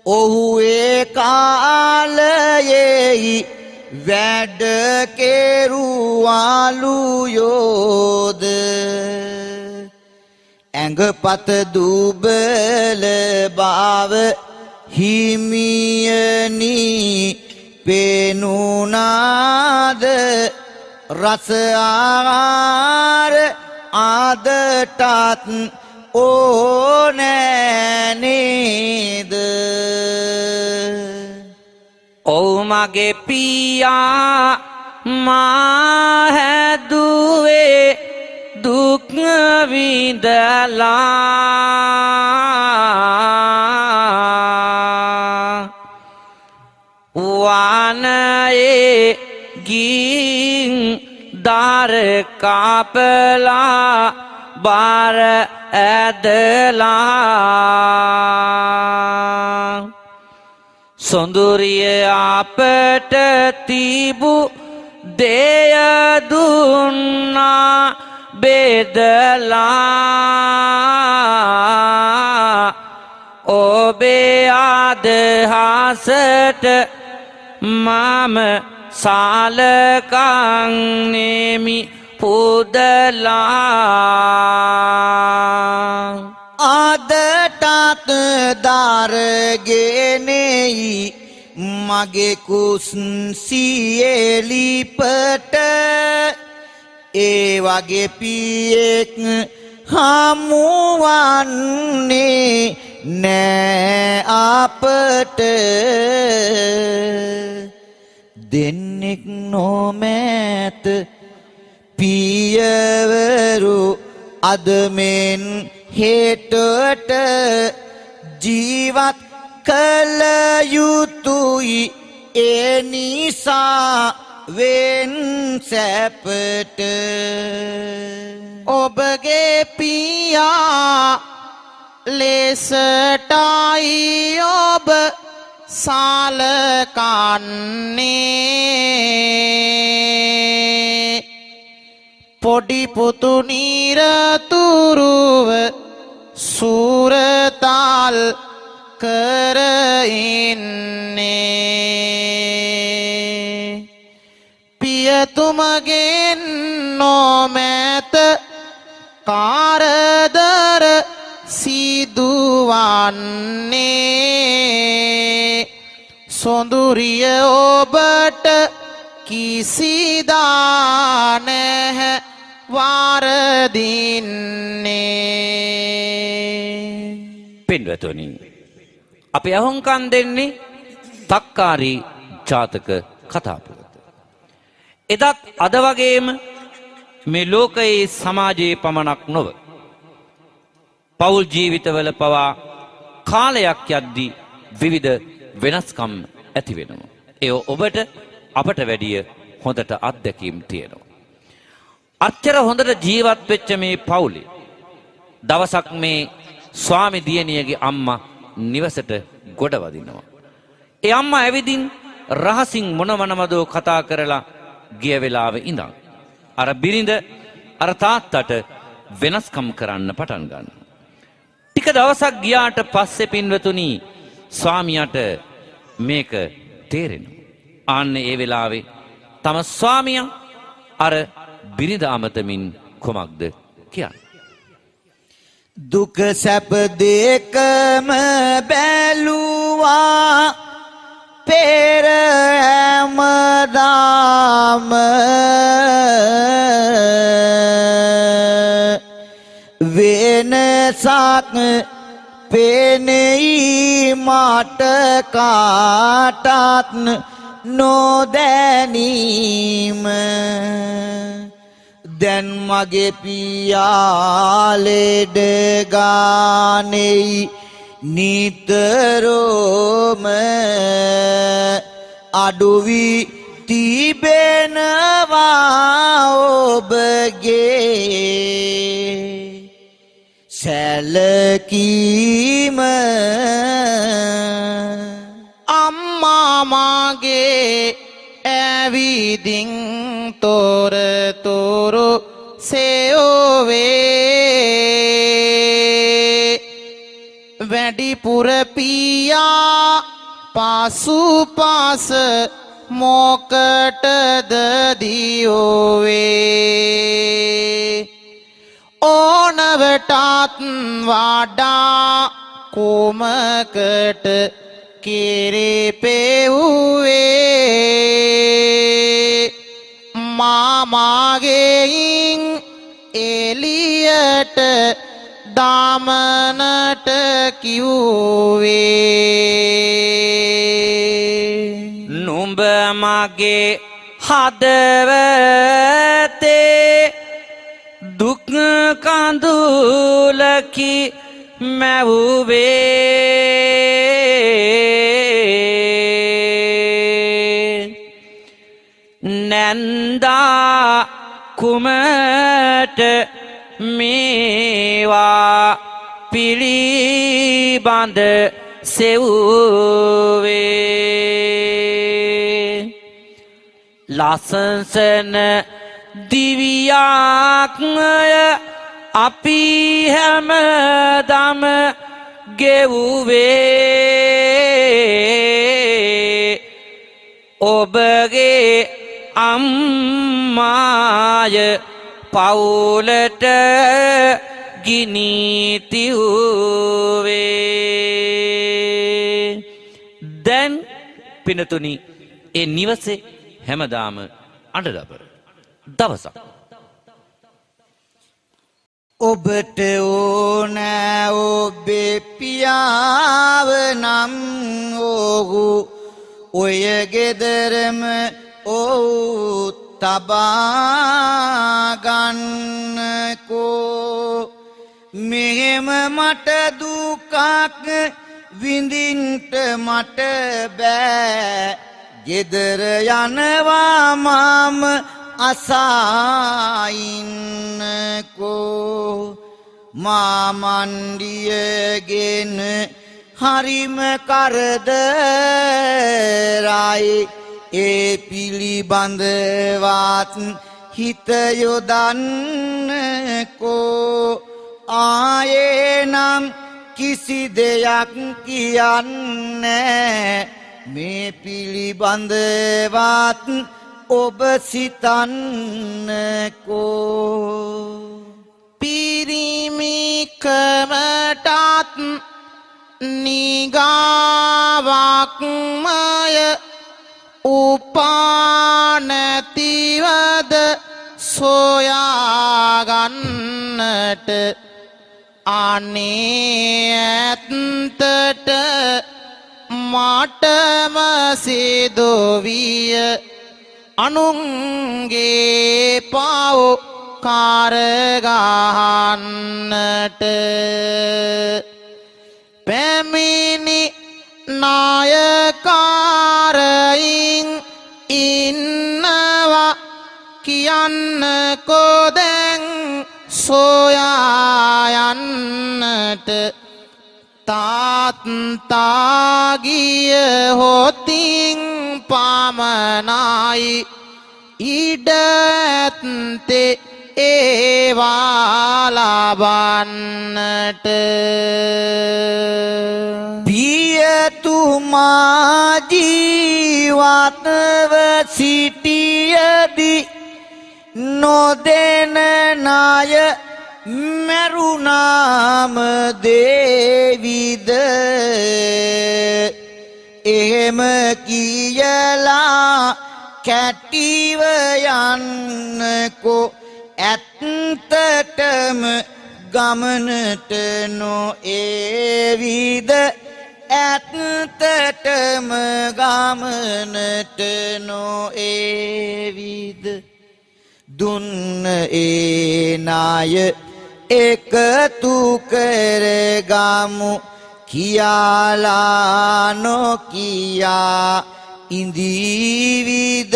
ඔහු ඒ කාලයේ වැඩ කෙරුවාලු යෝද ඇඟපත දුබල බව හිමියනි පෙනුනාද රස ආහාර ආදටත් ඕනෑ නේද ඔව් මගේ පියා මා හැදුවේ දුක් විඳලා වනයේ ගින් දාර කාපලා බාර ඇදලා සොඳුරිය අපට තිබු දෙය දුන්නා බෙදලා ඔබේ අදහසට මම සාලකං නේමි පුදලා අදටත් දරගෙනෙයි මගේ කුස්සියෙලිපට ඒ වගේ පියෙක් හමුවන්නේ නෑ අපට දෙන්නෙක් නොමැත පියවරු අදමෙන් හෙටට ජීවත් කළ යුතුයි ඒ නිසා වෙන් සැපට ඔබගේ පියා ලෙසටයි ඔබ සලකන්නේ පොඩි පුතු නිරතුරුව සූරතාල් කර ඉන්නේ පියතුමගෙන් නොමැත කාරදර සිදුවන්නේ සොඳුරිය ඔබට කිසිදා නැහැ වරදින්නේ පින්වතුනි අපි අහුම්කම් දෙන්නේ තක්කාරී ජාතක කතා පුවත. එදත් අද වගේම මේ ලෝකයේ සමාජයේ පමණක් නොව පෞල් ජීවිතවල පවා කාලයක් යද්දී විවිධ වෙනස්කම් ඇති වෙනවා. ඒ ඔබට අපට වැඩිය හොඳට අත්දැකීම් තියෙනවා. අච්චර හොඳට ජීවත් වෙච්ච මේ පවුලේ දවසක් මේ ස්වාමි දියණියගේ අම්මා නිවසට ගොඩ වදිනවා. ඒ අම්මා ඇවිදින් රහසින් මොනවනමදෝ කතා කරලා ගිය වෙලාවේ ඉඳන් අර බිරිඳ අර තාත්තට වෙනස්කම් කරන්න පටන් ගන්නවා. ටික දවසක් ගියාට පස්සේ පින්වතුනි ස්වාමියාට මේක තේරෙනවා. ආන්නේ ඒ වෙලාවේ තම ස්වාමියා අර බිරිඳ අමතමින් කොමක්ද කියන්නේ? දුක සැප දෙකම බැලුවා පෙර හැමදාම වෙනසක් පෙනෙයි මට කාටත් නොදැනීම දැන් මගේ පියා ලෙඩ ගානෙයි නිතරම අඩුවි තිබෙනවා ඔබගේ සැලකීම අම්මා මාගේ ඇවිදින් තොරතුරු සෙව්වේ වැඩිපුර පියා පසුපස මොකටද දියුවේ ඕනවටත් වඩා කුමකට කිරිපෙව්වේ මාමාගෙයින් එලියට දාමනට කිව්වේ නුඹ මගේ හදවතේ දුක් කඳුලකි මැවුවේ නැන්දා කුමට මේවා පිළිබඳ සෙව්වේ ලස්සන දිවියාක්මය අපි හැමදම ගෙවුවේ ඔබගේ අම්මාය පවුලට ගිනීතිව්වේ. දැන් පිනතුනි ඒ නිවසේ හැමදාම අඬදබර දවසක්. ඔබට ඕනෑ ඔබේ පියාව නම් ඔහු ඔය ගෙදරම ඔහු තබාගන්නකෝ. මෙහෙම මට දුකක් විඳින්ට මට බෑ. ගෙදර යනවා මම අසායින්නකෝ. මාමණ්ඩියගෙන හරිම කරදරයි. ඒ පිළිබඳවත් හිත යොදන්නකෝ. ආයේ නම් කිසි දෙයක් කියන්නේ මේ පිළිබඳවත් ඔබ සිතන්නකෝ. පිරිමිකමටත් නිගාවක්මය උපානැතිවද සොයාගන්නට. අනේ ඇත්තට මටම සිදුවිය අනුන්ගේ පව් කරගන්නට. පැමිණි නායකාරයින් ඉන්නවා කියන්නකෝ දැන් සොයායන්නට. තාත්තාගිය හොතින් පමණයි ඉඩ ඇත්තේ ඒවා ලබන්නට. පියතුමා ජීවත්ව සිටියදී නොදෙන ණය මරුණාම දේවිද. එහෙම කියලා කැටිව යන්නකෝ. ඇත්තටම ගමනට නොඒවිද. ඇත්තටම ගමනට නොඒවිද. දුන්න ඒ ණය එකතු කරගමු කියාලා නොකියා ඉඳීවිද.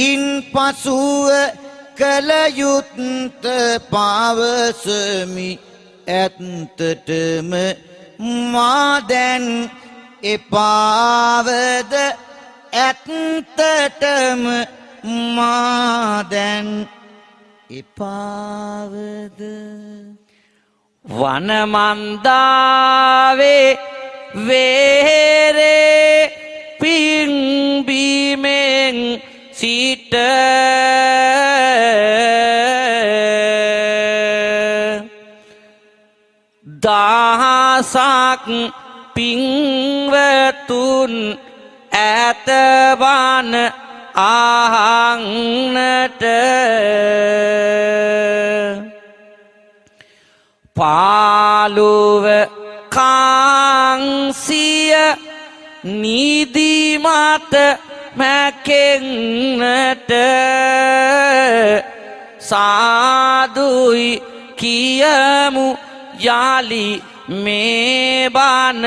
ඉන් පසුව කළ යුත්ත පවසමි. ඇත්තටම මා දැන් එපාවද. ඇත්තටම මා දැන් එපාවද. වනමන්දාවේ වේරේ පිංබීමෙන් සිට දහසක් පින්වතුන් ඇතබන අහන්නට. පාළුව කාංසිය නිදිමත මැකෙන්නට. සාදුයි කියමු යාලි මේ බණ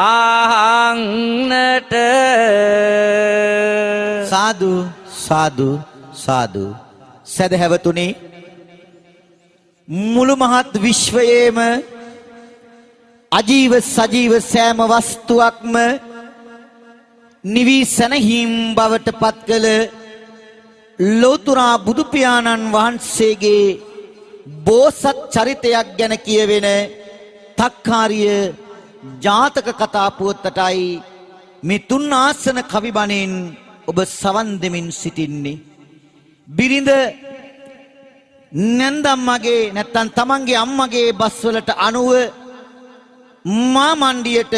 අහන්නට. සාදු සාදු සාදු. සදහැවතුනි, මුළු මහත් විශ්වයේම අජීව සජීව සෑම වස්තුවක්ම නිවී සැනහීම් බවට පත් කළ ලෝතුරා බුදු පියාණන් වහන්සේගේ බෝසත් චරිතයක් ගැන කියවෙන තක්කාරිය ජාතක කතා පුවතටයි මේ තුන් ආසන කවි බණෙන් ඔබ සවන් දෙමින් සිටින්නේ. බිරිඳ නැන්දම්මගේ නැත්තම් තමන්ගේ අම්මගේ බස්වලට අනුව මා මණ්ඩියට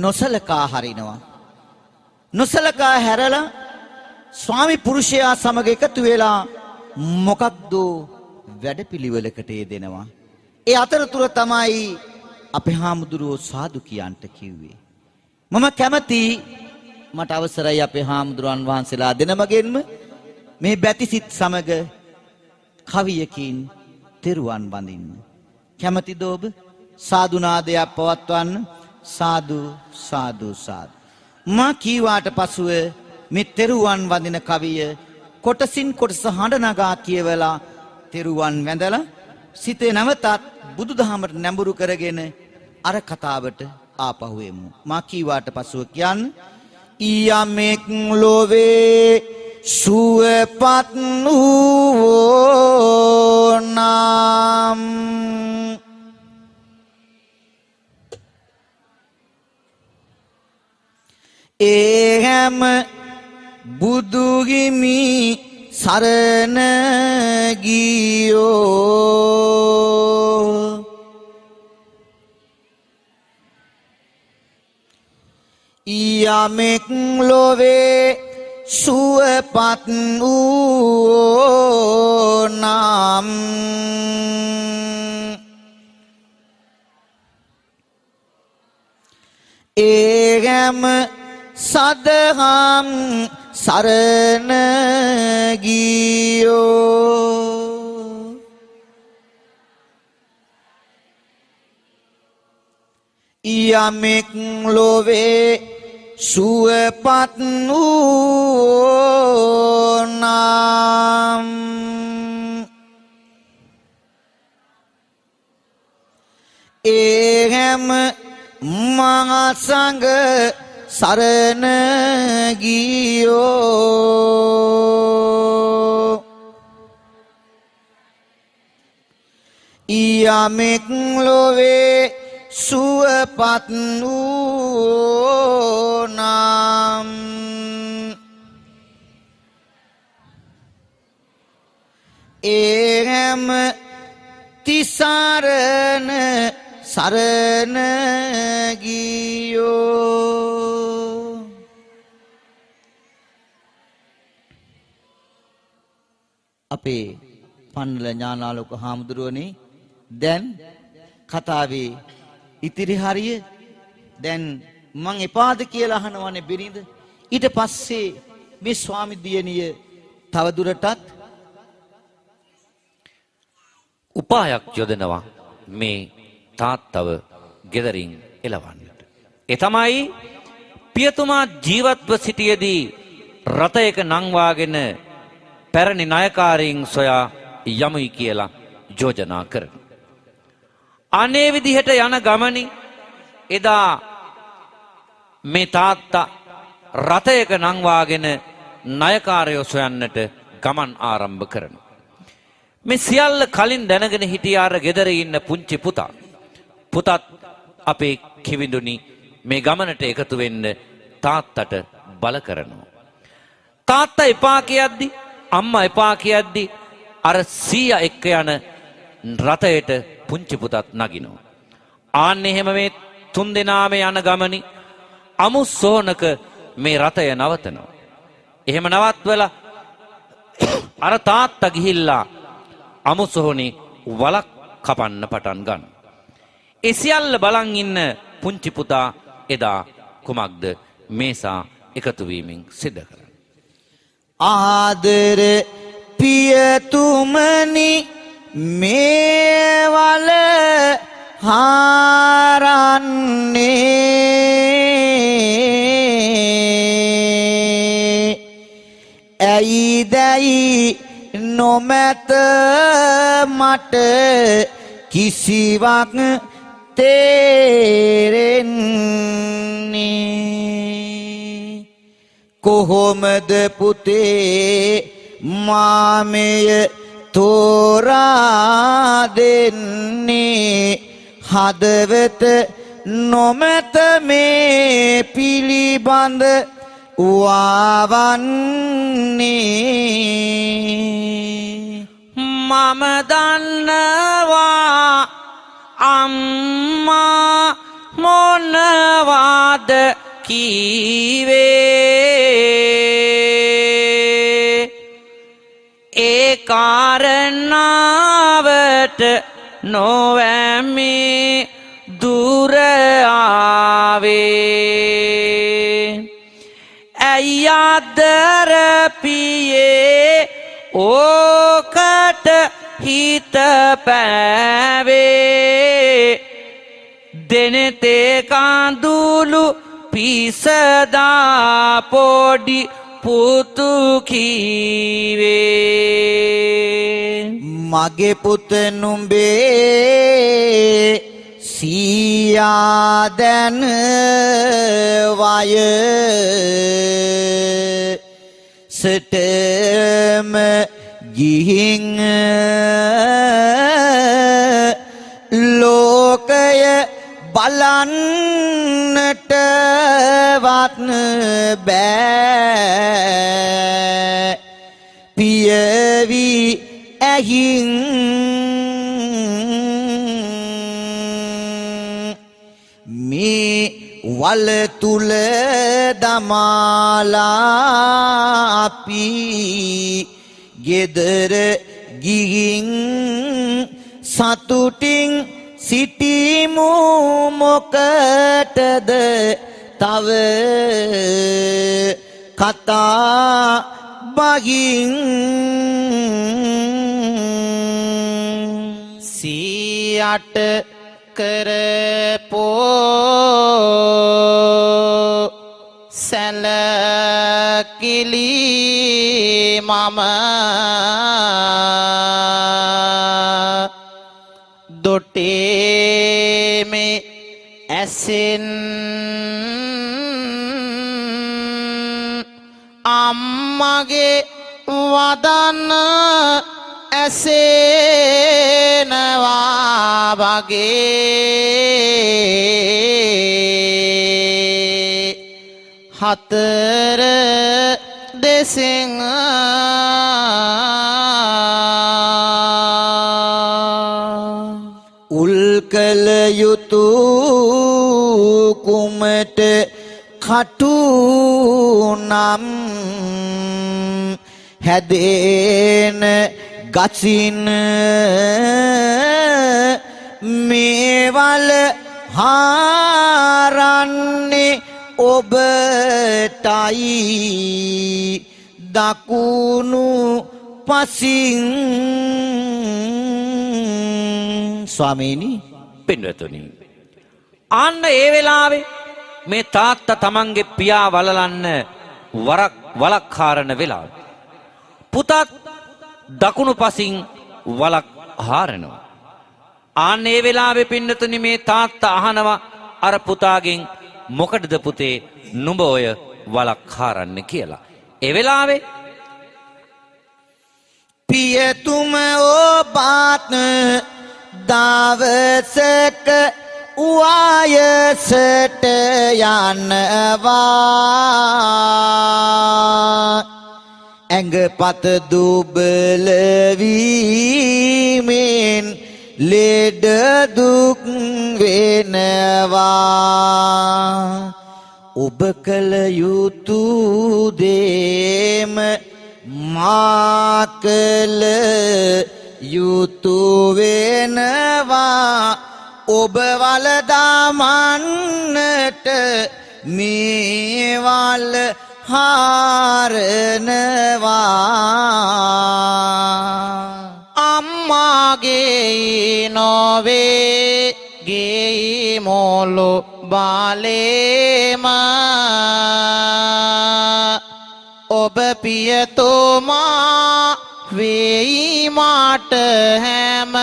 නොසලකා හරිනවා. නොසලකා හැරලා ස්වාමි පුරුෂයා සමග එකතු වෙලා මොකක්ද වැඩපිළිවෙලකට යෙදෙනවා. ඒ අතරතුර තමයි අපේ හාමුදුරුවෝ සාදු කියන්ට කිව්වේ. මම කැමති මට අවසරයි අපේ හාමුදුරුවන් වහන්සේලා දෙනමගෙන්ම මේ බැතිසිට සමග කවියකින් තෙරුවන් වඳින්න. කැමතිද ඔබ? සාදුනාදයක් පවත්වන්න. සාදු සාදු සාදු. මා කීවාට පසුව මේ තෙරුවන් වඳින කවිය කොටසින් කොටස හඬ නගා කියවලා තෙරුවන් වැඳලා සිතේ නැවතත් බුදුදහමට නැඹුරු කරගෙන අර කතාවට ආපහු එමු. මා කීවාට පසුව කියන්න. යමෙක් ලොවේ සුවපත් වූ නම් ඒ හැම බුදුහිමි සරණ ගියෝ යමෙක් ලොවේ සුවපත් වූ නම් ඒ හැම සදහම් සරණ ගියෝ යමෙක් ලොවේ සුවපත් වූ නම් ඒ හැම මහා සංඝ සරණ ගියෝ යමෙක් ලොවේ සුවපත් වූ නම් ඒ හැම තිසරණ සරණ ගියෝ අපේ පන්නල ඥානාලෝක හාමුදුරුවනේ දැන් කතාවේ ඉතිරි හරිය දැන් මං එපාද කියලා අහනවනේ බිරිඳ. ඊට පස්සේ මේ ස්වාමි දියණිය තවදුරටත් උපායක් යොදනවා මේ තාත්තව ගෙදරින් එලවන්නට. ඒ තමයි පියතුමා ජීවත්ව සිටියේදී රථයක නංවාගෙන පැරණි ණයකාරීන් සොයා යමුයි කියලා යෝජනා කරනවා. අනේ විදිහට යන ගමනි එදා මේ තාත්තා රථයක නංවාගෙන ණයකාරයෝ සොයන්නට ගමන් ආරම්භ කරනවා. මේ සියල්ල කලින් දැනගෙන හිටිය අර ගෙදර ඉන්න පුංචි පුතා. පුතත් අපේ කිවිඳුනි මේ ගමනට එකතු වෙන්න තාත්තට බල කරනවා. තාත්තා එපා කියද්දි අම්මා එපා කියද්දි අර සීයා එක්ක යන රථයට පුංචි පුතත් නගිනවා. ආන්නේ එහෙම මේ තුන් දෙනාම යන ගමනි අමු සෝනක මේ රථය නවතනවා. එහෙම නවත්වලා අර තාත්තා ගිහිල්ලා අමු සෝනේ වලක් කපන්න පටන් ගන්නවා. ඒ සියල්ල බලන් ඉන්න පුංචි පුතා එදා කුමක්ද මේසා එකතු වීමෙන් සිද්ධ කරන්නේ. ආදර පියතුමනි මේ වල හාරන්නේ ඇයිදැයි නොමැත මට කිසිවක් තේරෙන්නේ කොහොමද පුතේ මාමෙය තෝරා දෙන්නේ හදවත නොමැත මේ පිළිබඳ වවන්නේ මම දන්නවා අම්මා මොනවාද කීවේ ඒ කාරණාවට නොවැමි දුර ආවේ ඇයි අදර පියේ ඕකට හිත පැවේ දෙනතේ කඳුළු පිසදා පොඩි පුතු කීවේ මගේ පුත නුඹේ සියා දැන වයසටම ගිහින් ලෝකය බලන්නටවත් බෑ පියවි ඇහින් මේ වල තුල දමාලා අපි ගෙදර ගිහින් සතුටින් සිටිමු මොකටද තව කතා බහින් සියට කරපෝ සැලකිලි මම දොටේමේ ඇසෙන් අම්මගේ වදන ඇසෙනවා වගේ හතර දෙසෙන් උල්කල යුතු කුමට කටු නම් හැදෙන ගසින් මේවල හාරන්නේ ඔබටයි දකුණු පසින් ස්වාමීනි පින්වතුනි අන්න ඒ වෙලාවේ මේ තාත්තා තමන්ගේ පියා වලලන්න වලක් හාරන වෙලාව පුතත් දකුණු පසින් වලක් හාරනවා අන්න ඒ වෙලාවේ පින්වතුනි මේ තාත්තා අහනවා අර පුතාගෙන් මොකටද පුතේ නුඹ ඔය වලක් හාරන්නේ කියලා ඒ වෙලාවේ පියතුම ඔබත් දවසක වයසට යනවා ඇඟපත දුබල වීමෙන් ලෙඩ දුක් වෙනවා ඔබ කල යුතු දේම මා කල යුතු වෙනවා ඔබ වල දාමන්නට මේවල් හාරනවා අම්මාගේ නොවේ ගේ මොලු බාලේම ඔබ පියතුමා වෙයි මාට හැම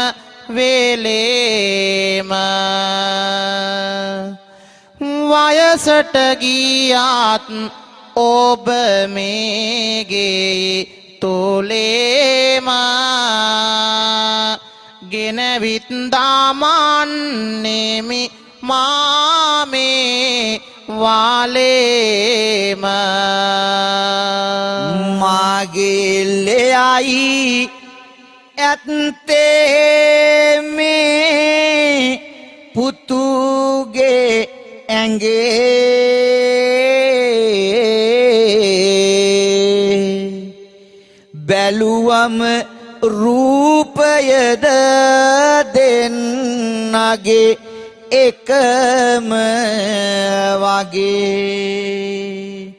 වෙලේම වයසට ගියත් ඔබ මේගේ තොලේම ගෙනවිත් දාමන්නේමි මාමේ वालेम मागेलेआई ඇත්තේ මේ පුතුගේ ඇඟේ බැලුවම රූපයද දෙන්නගේ එකම වගේ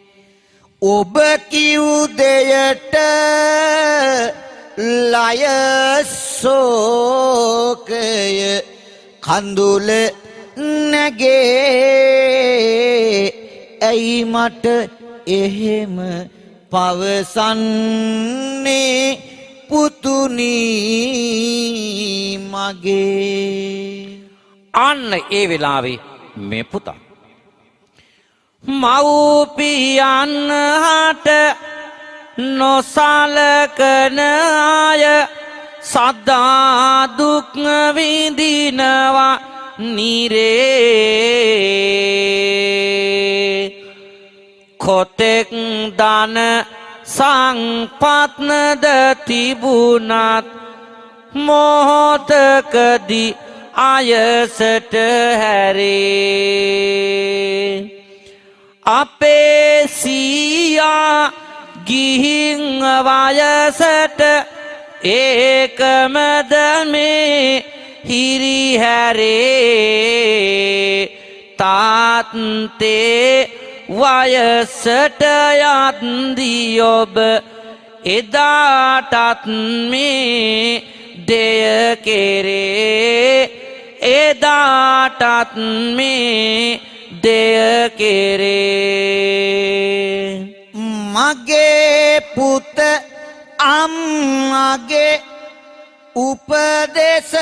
ඔබ කිව් දෙයට ලයසෝකය කඳුල නැගේ ඇයි මට එහෙම පවසන්නේ පුතුනි මගේ අන්න ඒ වෙලාවේ මේ පුතා මව්පියන් හට නොසලකන අය සදා දුක් විඳිනවා නිරේ කොතෙක් දන සංපත්නද තිබුණත් මොහොතකදී අයසට හැරේ අපේ සීයා ගිහින් වයසට ඒකමද මේ හිරිහැරේ තාත්තේ වයසට යද්දී ඔබ එදාටත් මේ දෙය කෙරේ එදාටත් මේ දෙය කෙරේ මගේ පුත අම්මගේ උපදේශ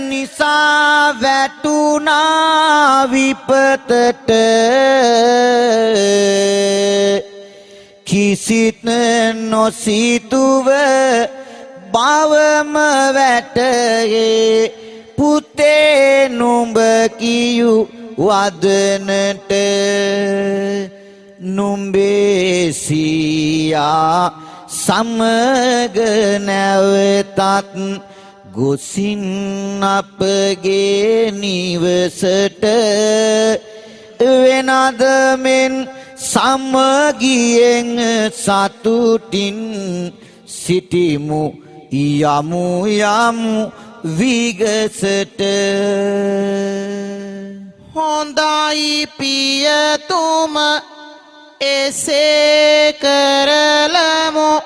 නිසා වැටුණා විපතට කිසිත් නොසිතුව බවම වැටේ පුතේ නුඹ කියු වදනට නුඹේ සියා සමග නැවතත් ගොසින් අපගේ නිවසට වෙනද මෙන් සමගියෙන් සතුටින් සිටිමු යමු යමු විගසට හොඳයි පියතුම එසේ කරලමු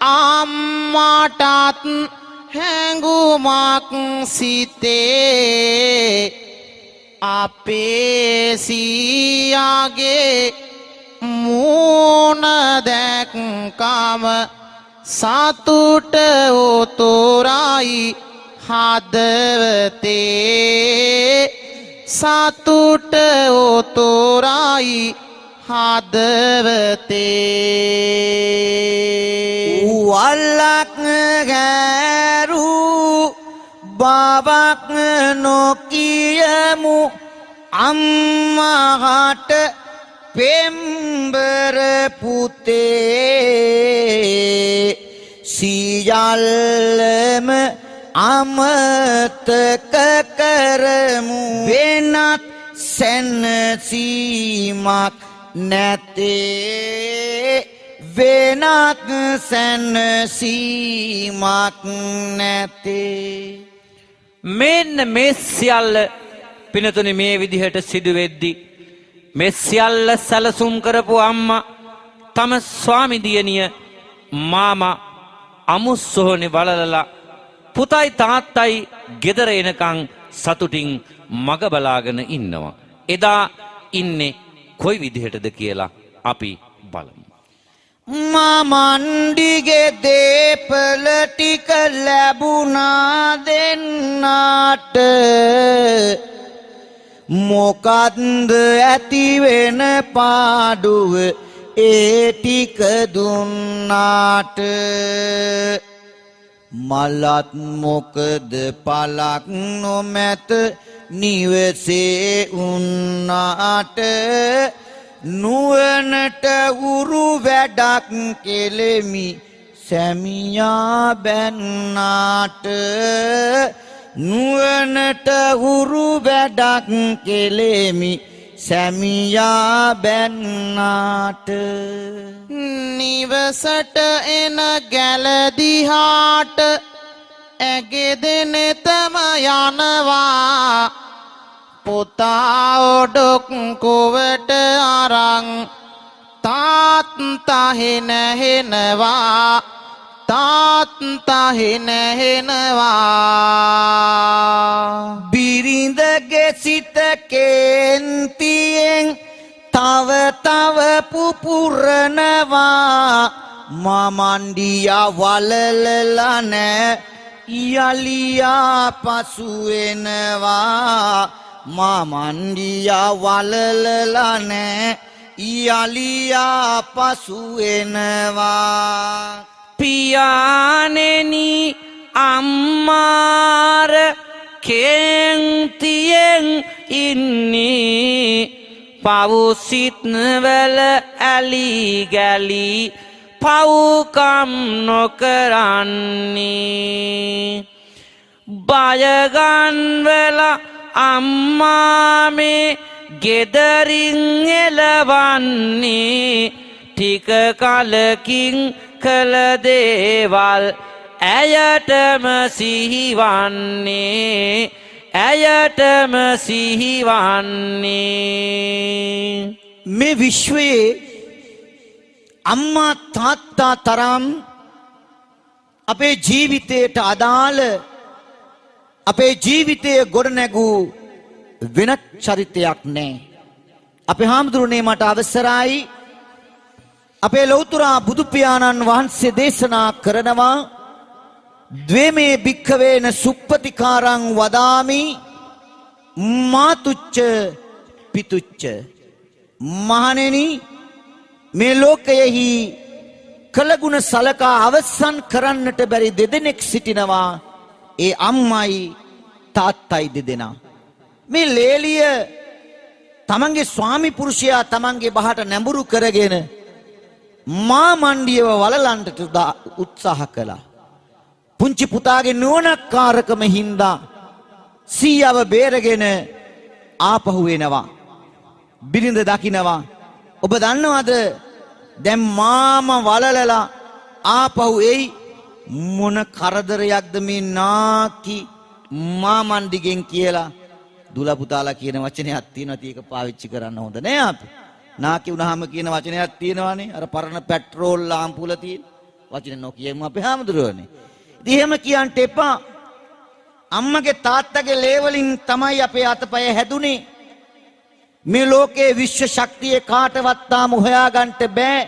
අම්මටත් හැඟුමක් සිතේ අපේ සීයාගේ මූණ දැක්කම සතුට උතුරයි හදවතේ සතුට උතුරයි හදවතේ වල්ලක් ගැරු බවක් නොකියමු අම්මහට පෙම්බර පුතේ සියල්ලම අමතක කරමු වෙනත් සැනසීමක් නැතේ වෙනත් සැනසීමක් නැතේ මෙන්න මේ සියල්ල පිනතුනි මේ විදිහට සිදුවෙද්දි මේ සියල්ල සැලසුම් කරපු අම්මා තම ස්වාමි දියණිය මාමා අමුස්සෝනේ වලලලා පුතයි තාත්තයි ගෙදර එනකන් සතුටින් මග බලාගෙන ඉන්නවා. එදා ඉන්නේ කොයි විදිහටද කියලා අපි බලමු. මමණ්ඩිගේ දේපල ටික ලැබුණා දෙන්නාට මොකද්ද ඇති වෙන පාඩුව ඒ ටික දුන්නාට මලත් මොකද පලක් නොමැත නිවසේ උන්නාට නුවණට උරු වැඩක් කෙලෙමි සැමියා බැන්නාට නුවණට උරු වැඩක් කෙලෙමි සැමියා බැන්නාට නිවසට එන ගැලදිහාට ඇගෙදෙනෙතම යනවා පුතා ඔඩොක්කුවට අරන් තාත්තා හෙනහෙනවා තාත්තා හෙනහෙනවා බිරිඳගේ සිත කේන්තියෙන් තව තව පුපුරනවා මමණ්ඩියා වලලලා නෑ යලියා පසු වෙනවා මමණ්ඩියා වලලලා නෑ යලියා පසු වෙනවා පියාණෙනි අම්මාර කේන්තියෙන් ඉන්නේ පවුසිත්වල ඇලි ගැලි පවුකම් නොකරන්නේ බයගන්වලා අම්මා මේ ගෙදරින් එලවන්නේ ටික කලකින් කළ දේවල් ඇයටම සිහිවන්නේ ඇයටම සිහිවන්නේ මේ විශ්වයේ අම්මා තාත්තා තරම් අපේ ජීවිතයට අදාළ අපේ ජීවිතයේ ගොඩනැගූ වෙනත් චරිතයක් නැහැ. අපේ හාමුදුරනේ මට අවසරයි අපේ ලෞතුරා බුදු පියාණන් වහන්සේ දේශනා කරනවා ද්වේමේ භික්ඛවේන සුප්පතිකාරං වදාමි මාතුච්ච පිතුච්ච මහණෙනි මේ ලෝකයෙහි කළගුණ සලකා අවසන් කරන්නට බැරි දෙදෙනෙක් සිටිනවා ඒ අම්මයි තාත්තයි දෙදෙනා මේ ලේලිය තමන්ගේ ස්වාමි පුරුෂයා තමන්ගේ බහට නැඹුරු කරගෙන මා මණ්ඩියව වලලන්ට උත්සාහ කළා පුංචි පුතාගේ නුවණක්කාරකම හින්දා සීයව බේරගෙන ආපහු එනවා බිරිඳ දකින්නවා ඔබ දන්නවද දැන් මාම වලලලා ආපහු එයි මොන කරදරයක්ද මේ නාකි මාමණ්ඩිගෙන් කියලා දුල පුතාලා කියන වචනයක් තියෙනවා ඒක පාවිච්චි කරන්න හොඳ නෑ අපි නාකි වුණාම කියන වචනයක් තියෙනවානේ අර පරණ පෙට්‍රෝල් ලාම්පුවල තියෙන වචන නොකියමු අපේ හැමදෙරෝනේ ඉතින් එහෙම කියන්න එපා අම්මගේ තාත්තගේ ලේවලින් තමයි අපේ අතපය හැදුනේ මේ ලෝකයේ විශ්ව ශක්තිය කාටවත් තාම හොයාගන්න බෑ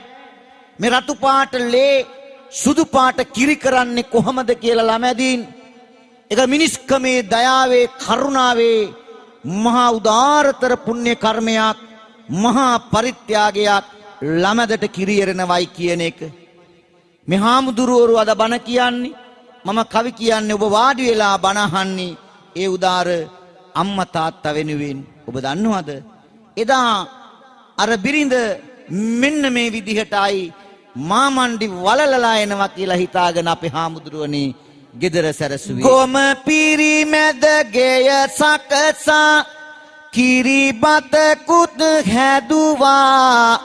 මේ රතු පාට ලේ සුදු පාට කිරි කරන්නේ කොහමද කියලා ළමැදීන් ඒක මිනිස්කමේ දයාවේ කරුණාවේ මහා උදාරතර පුණ්‍ය කර්මයක් මහා පරිත්‍යාගයක් ළමදට කිරියරනවයි කියන එක මේ හාමුදුරුවෝ අද බණ කියන්නේ මම කවි කියන්නේ ඔබ වාඩි වෙලා බණ අහන්නේ ඒ උදාර අම්මා තාත්තා වෙනුවෙන් ඔබ දන්නවද එදා අර බිරිඳ මෙන්න මේ විදිහටයි මාමණ්ඩි වලලලා එනවා කියලා හිතාගෙන අපේ හාමුදුරුවනේ ගෙදර සැරසුවේ ගොම පිරිමැද ගෙය සකසා කිරිබතකුත් හැදුවා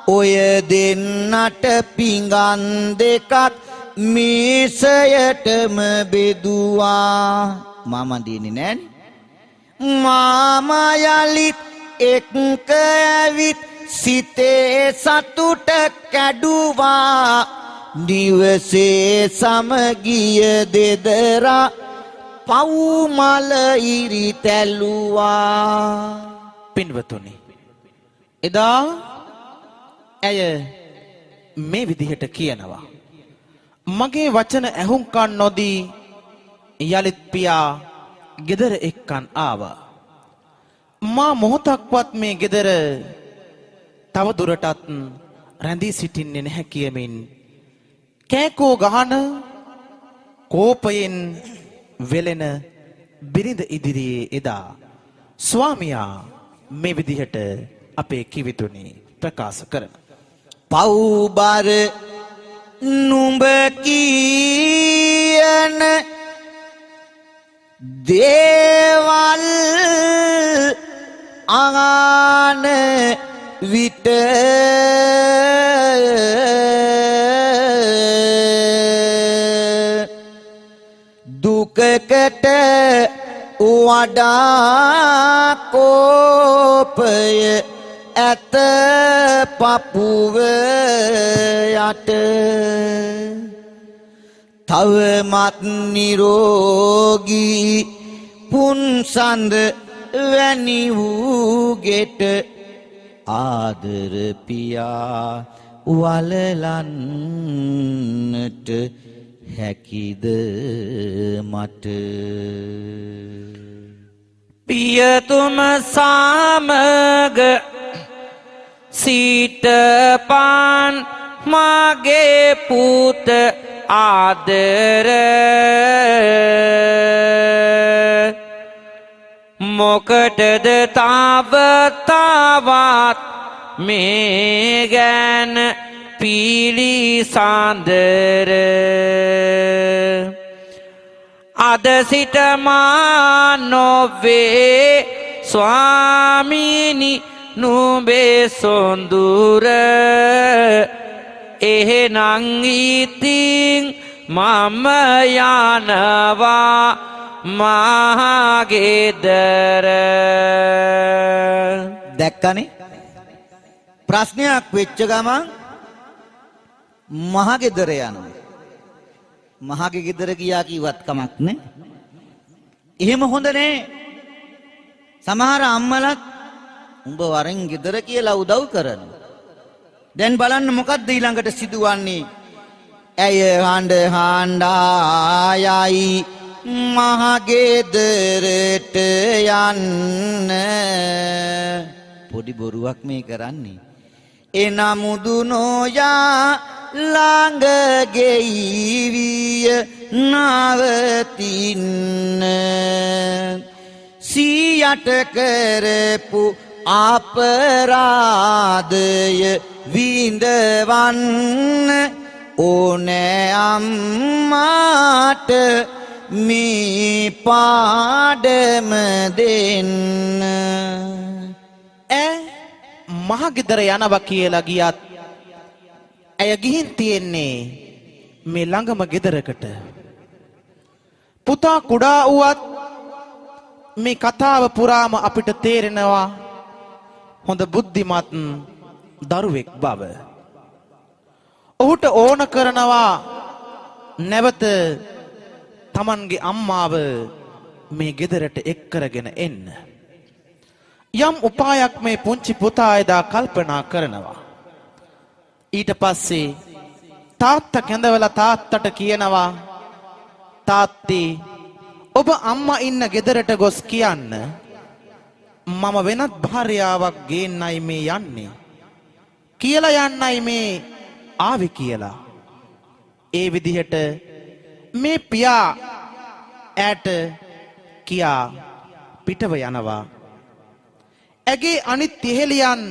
ඔය දෙන්නට පිඟන් දෙකක් මේසයටම බෙදුවා මාමණ්ඩියනේ නෑනේ මාමා යලිත් එක්ක ඇවිත් සිතේ සතුට කැඩුවා නිවසේ සමගිය දෙදරා පවුමල ඉරි තැල්ලුවා පින්වතුනි එදා ඇය මේ විදිහට කියනවා මගේ වචන ඇහුම්කන් නොදී යලිත් පියා ගෙදර එක්කන් ආවා මා මොහොතක්වත් මේ ගෙදර තව දුරටත් රැඳී සිටින්නේ නැහැ කියමින් කෑකෝ ගහන කෝපයෙන් වෙලෙන බිරිඳ ඉදිරියේ එදා ස්වාමියා මේ විදිහට අපේ කිවිතුනේ ප්‍රකාශ කරන. පව්බර නුඹ කියන දේවල් අහන විට දුකකට වඩා කෝපය ඇත පපුව යට තවමත් නිරෝගී පුන්සඳ වැනි වූ ගෙට ආදර පියා වලලන්නට හැකිද මට පියතුම සමග සිටපන් මගේ පුත ආදර මොකටද තව තවත් මේ ගැන පිළිසඳර අද සිට මා නොවේ ස්වාමීනි නුඹේ සොඳුර එහෙනම් ඉතින් මම යනවා මහගෙදර. දැක්කනේ ප්‍රශ්නයක් වෙච්ච ගමන් මහගෙදර යනවා. මහගේ ගෙදර ගියා කිව්වත් කමක් නෑ. එහෙම හොඳ නෑ. සමහර අම්මලත් උඹ වරෙන් ගෙදර කියලා උදව් කරනවා. දැන් බලන්න මොකද්ද ඊළඟට සිදුවන්නේ? ඇය හඬ හඬායයි මහගෙදරට යන්න. පොඩි බොරුවක් මේ කරන්නේ. එනමුදු නොයා ළඟ ගෙයිවිය නවතින්න. සියට කරපු අපරාධය විඳවන්න ඕනෑ අම්මාට මේ පාඩම දෙන්න. මහගෙදර යනවා කියලා ගියත් ඇය ගිහින් තියෙන්නේ මේ ළඟම ගෙදරකට. පුතා කුඩා වුවත් මේ කතාව පුරාම අපිට තේරෙනවා හොඳ බුද්ධිමත් දරුවෙක් බව. ඔහුට ඕන කරනවා නැවත තමන්ගේ අම්මාව මේ ගෙදරට එක් කරගෙන එන්න. යම් උපායක් මේ පුංචි පුතා එදා කල්පනා කරනවා. ඊට පස්සේ තාත්තා කැඳවලා තාත්තට කියනවා, තාත්තේ ඔබ අම්මා ඉන්න ගෙදරට ගොස් කියන්න මම වෙනත් භාර්යාවක් ගේන්නයි මේ යන්නේ කියලා යන්නයි මේ ආවේ කියලා. ඒ විදිහට මේ පියා ඈට කියා පිටව යනවා. ඇගේ අනිත් තිහෙලියන්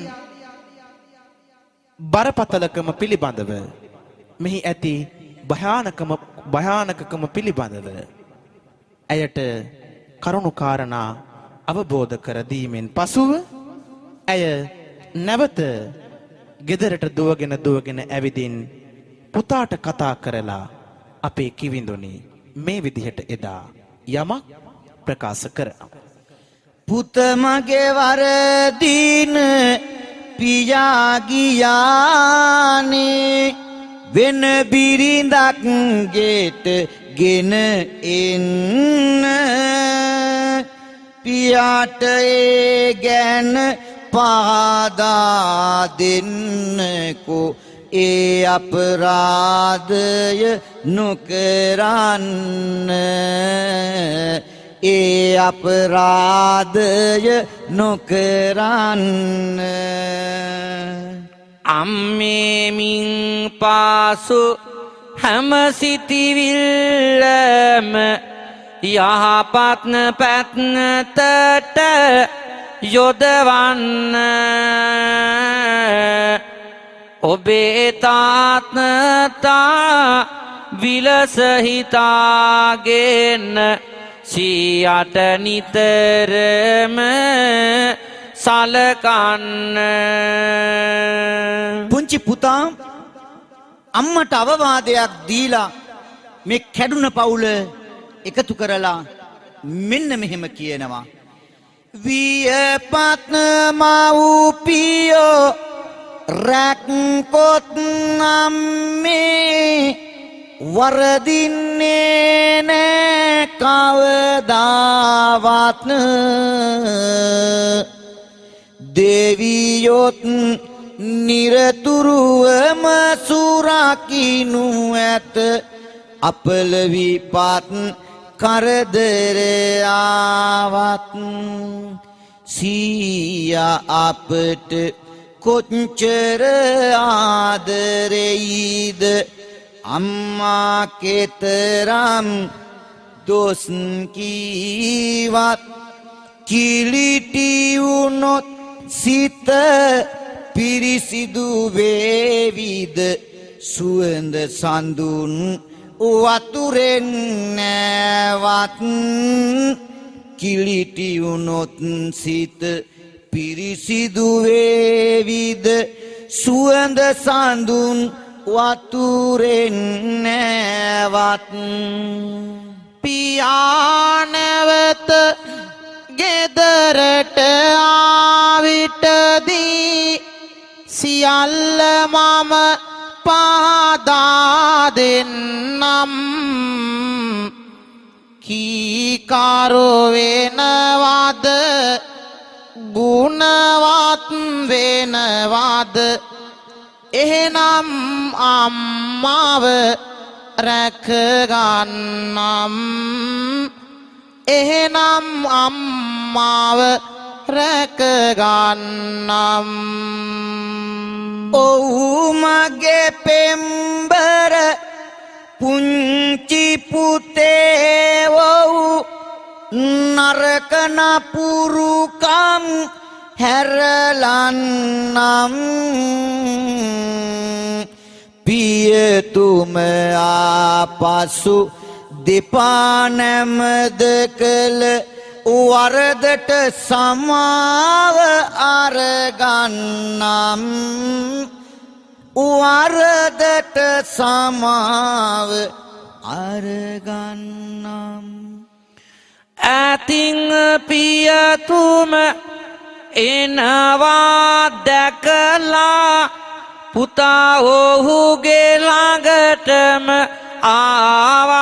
බරපතලකම පිළිබඳව මෙහි ඇති භයානකකම පිළිබඳව ඇයට කරුණු කාරණා අවබෝධ කර දීමෙන් පසුව ඇය නැවත ගෙදරට දුවගෙන ඇවිදින් පුතාට කතා කරලා අපේ කිවිඳුනි මේ විදිහට එදා යමක් ප්‍රකාශ කරනවා. පුත මගේ වරදින පියා ගියානේ වෙන බිරිඳක් ගෙට ගෙන එන්න. පියාට ඒ ගැන පහදා දෙන්නකෝ ඒ අපරාධය නොකරන්න. ඒ අපරාධය නොකරන්න. අම්මේමින් පාසු හැම සිතිවිල්ලම යහපත්න පැත්නතට යොදවන්න ඔබේ තාත්තා විලස හිතාගෙන සියට නිතරම සලකන්න. පුංචි පුතා අම්මට අවවාදයක් දීලා මේ කැඩුන පවුල එකතු කරලා මෙන්න මෙහෙම කියනවා. වියපත් මව්පියෝ රැක්කොත් නම් මේ වරදින්නේ නෑ කවදාවත්. දෙවියොත් නිරතුරුවම සුරකිනු ඇත අපල විපත් කරදර ආවත්. සීයා අපට කොච්චර ආදරෙයිද අම්මා කෙතරම් දොස් කීවත් කිලිටි වුණොත් සිත පිරිසිදු වේවිද සුවඳ සඳුන් වතුරෙන් නැවත්. කිලිටි වුණොත් සිත පිරිසිදු වේවිද සුවඳ සඳුන් වතුරෙන් නැවත්. පියානවත ගෙදරට ආවිටදී සියල්ල මම පහදා දෙන්නම්. කීකරු වෙනවද ගුණවත් වෙනවද එහෙනම් අම්මාව රැකගන්නම්. එහෙනම් අම්මාව රැකගන්නම්. ඔව් මගේ පෙම්බර පුංචි පුතේ ඔව් නරක නපුරුකම් හැරලන්නම්. පියතුම ආපසු දෙපා නැමද කළ වරදට සමාව අරගන්නම්. වරදට සමාව අරගන්නම්. ඇතින් පියතුම එනවා දැකලා පුතා ඔහුගේ ළඟටම ආවා.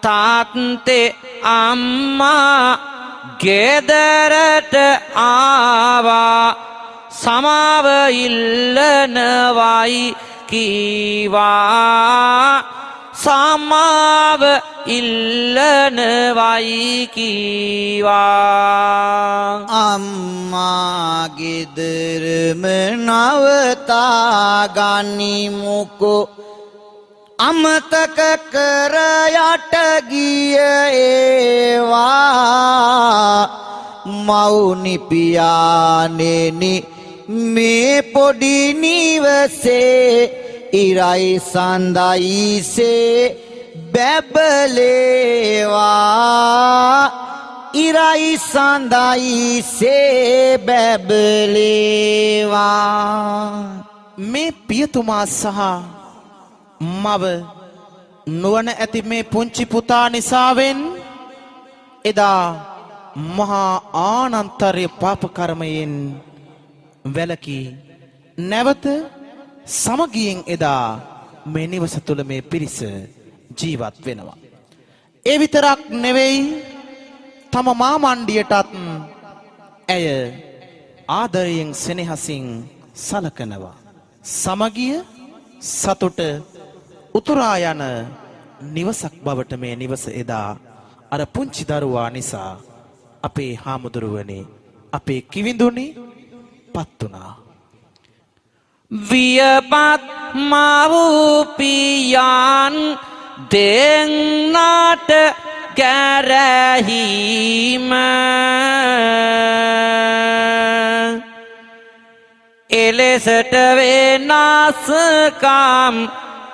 තාත්තේ අම්මා ගෙදරට ආවා. සමාව ඉල්ලනවයි කීවා. සමාව ඉල්ලනවයි කීවා. අම්මා ගෙදරම නවතා ගනිමුකෝ. අමතක කර යට ගිය ඒවා. මවුනි පියාණෙනි මේ පොඩි නිවසේ ඉරයි සඳයිසේ බැබලේවා. ඉරයි සඳයිසේ බැබලේවා. මේ පියතුමා සහ මව නුවණ ඇති මේ පුංචි පුතා නිසාවෙන් එදා මහා ආනන්තරය පාප කර්මයෙන් වැළකී නැවත සමගියෙන් එදා මේ නිවස තුළ මේ පිරිස ජීවත් වෙනවා. ඒ විතරක් නෙවෙයි තම මාමණ්ඩියටත් ඇය ආදරයෙන් සෙනෙහසින් සලකනවා. සමගිය සතුට උතුරා යන නිවසක් බවට මේ නිවස එදා අර පුංචි දරුවා නිසා අපේ හාමුදුරුවනේ අපේ කිවිඳුනේ පත් වුණා. වියපත් මව්පියන් දෙන්නාට ගැරහීම එලෙසට වෙනස්කම්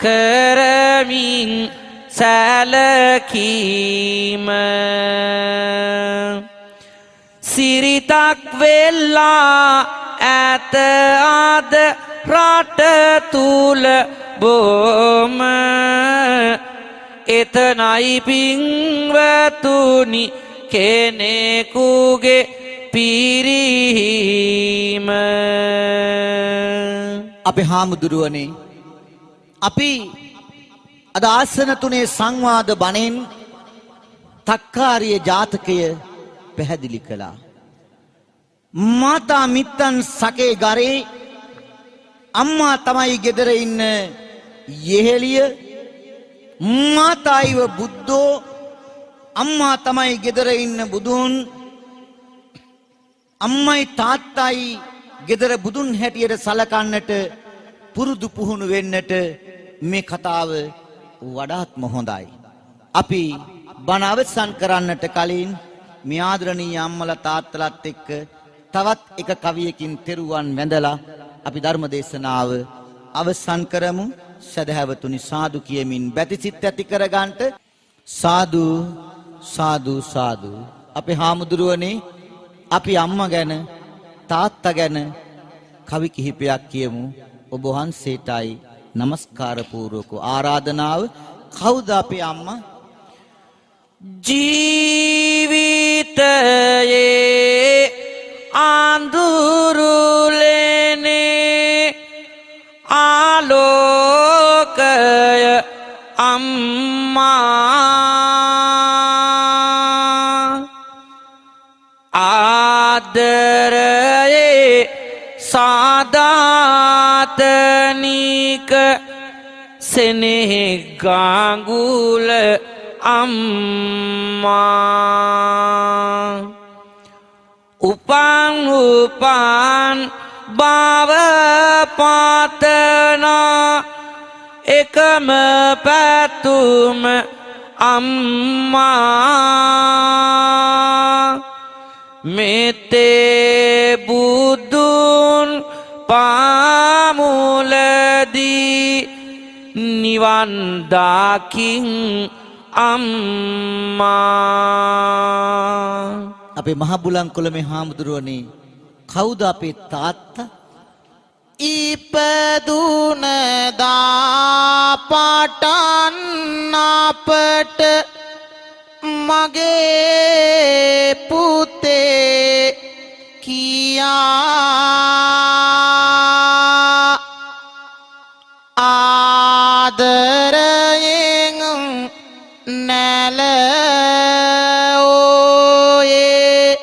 කරමින් සැලකීම සිරිතක් වෙල්ලා ඇත අද රට තුල බොම එතනයි පින්වතුනි කෙනෙකුගේ පිරිහීම. අපේ හාමුදුරුවනේ අපි අද ආසන තුනේ සංවාද බණෙන් තක්කාරිය ජාතකය පැහැදිලි කළා. මාතා මිත්තන් සකේ ගරේ අම්මා තමයි ගෙදර ඉන්න යෙහෙලිය, මාතායිව බුද්ධෝ අම්මා තමයි ගෙදර ඉන්න බුදුන්, අම්මයි තාත්තයි ගෙදර බුදුන් හැටියට සලකන්නට පුරුදු පුහුණු වෙන්නට මේ කතාව වඩාත්ම හොඳයි. අපි බණ අවසන් කරන්නට කලින් මේ ආදරණීය අම්මලා තාත්තලාත් එක්ක තවත් එක කවියකින් තෙරුවන් වැඳලා අපි ධර්ම දේශනාව අවසන් කරමු. සදහැවතුනි සාදු කියමින් බැතිසිත ඇති කරගන්නට සාදු සාදු සාදු. අපේ හාමුදුරුවනේ අපි අම්මා ගැන තාත්තා ගැන කවි කිහිපයක් කියමු. ඔබ වහන්සේටයි නමස්කාර පූර්වක ආරාධනාව. කවුද අපේ අම්මා? ජීවිතයේ අඳුරුලනේ ආලෝකය අම්මා ආදරයේ සාදාතනික සෙනෙහ ගාඟුල අම්මා උපන් උපන් බව පාතනා එකම පැතුම අම්මා මෙතේ බුදුන් පාමුලදී නිවන් දකින් අම්මා. අපේ මහ බුලන්කොළමේ හාමුදුරුවනේ කවුද අපේ තාත්තා? ඉපදුන දා පටන් අපට මගේ පුතේ කියා ආදරයෙන් නැලෝයේ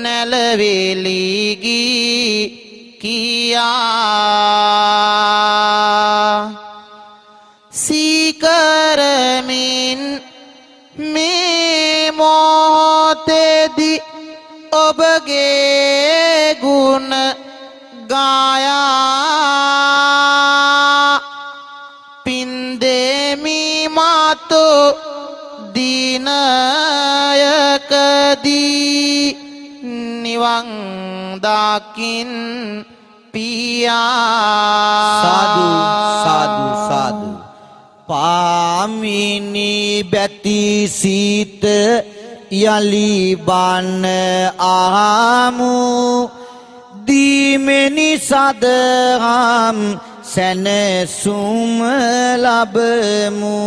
නැලවෙලිගී කියා සීකරමින් මේ මොහොතේදී ඔබගේ ගුණ ගායා පින්දෙමි මතු දිනයකදී නිවන් දකින් පියා. සාදු සාදු සාදු. පාමිනි බැති සීත යලි බන්න ආමු දීමෙනි සදහම් සැනසුම ලබමු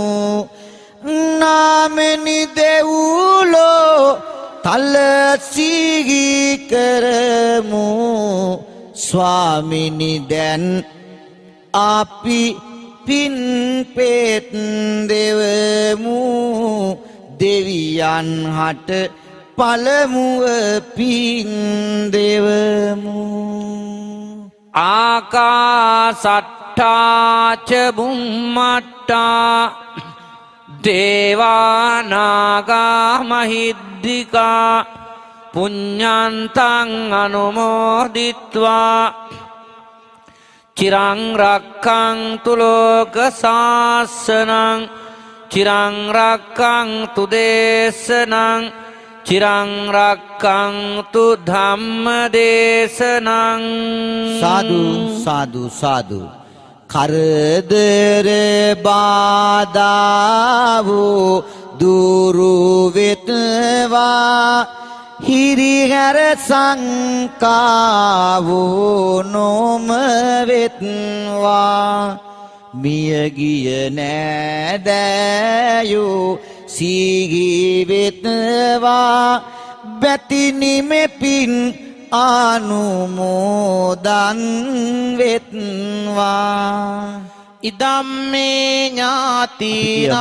නාමෙනි දෙව්ලෝ තල සිහි කරමු ස්වාමිනි දැන් අපි පින් පෙත් දෙවමු දෙවියන් හට පළමුව පින් දෙවමු. ආකාසට්ඨා ච බුම්මට්ඨා දේවානාගා මහිද්దికා පුඤ්ඤන්තං අනුමෝදිත්වා චිරං රක්ඛන්තු ලෝක සාසනං චිරං රක්ඛන්තු දේශනං චිරං රක්ඛන්තු ධම්ම දේශනං සාදු සාදු සාදු කරදර බාධා වූ දුරු වෙත්වා හිරිහැර සංකා වූ නොම වෙත්වා මියගිය නෑදෑයෝ සිහි වෙත්වා බැතිනිමෙපින් අනුමෝදන් වෙත්වා ඉදම්මේ ඥාතිනං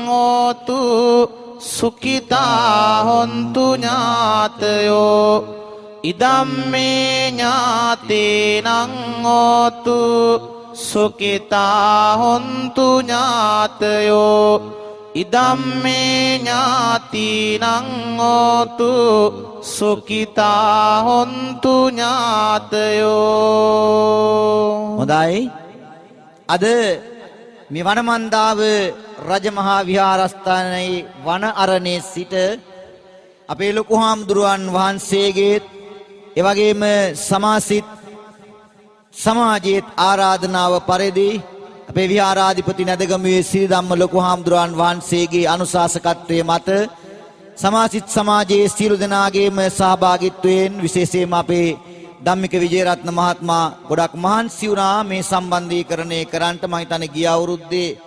හෝතු සුඛිතා හොන්තු ඥාතයෝ ඉදම්මේ ඥාතිනං හෝතු සුඛිතා හොන්තු ඥාතයෝ ඉදම්මේ ඥාතිනං හෝතු සුඛිතා හොන්තු ඥාතයෝ. හොඳයි. අද මේ වනමන්දාව රජමහා විහාරස්ථානයේ වන අරණේ සිට අපේ ලොකු හාමුදුරුවන් වහන්සේගේ එවැගේම සමාසිත සමාජයේ ආරාධනාව පරිදි අපේ විහාරාධිපති නැදගමුවේ සිරිධම්ම ලොකු හාමුදුරුවන් වහන්සේගේ අනුශාසකත්වයේ මත සමාසිත සමාජයේ සියලු දෙනාගේම සහභාගීත්වයෙන් විශේෂයෙන්ම අපේ ධම්මික විජේරත්න මහත්මයා ගොඩක් මහන්සි වුණා මේ සම්බන්ධීකරණය කරන්නට. මම හිතන්නේ ගිය අවුරුද්දේ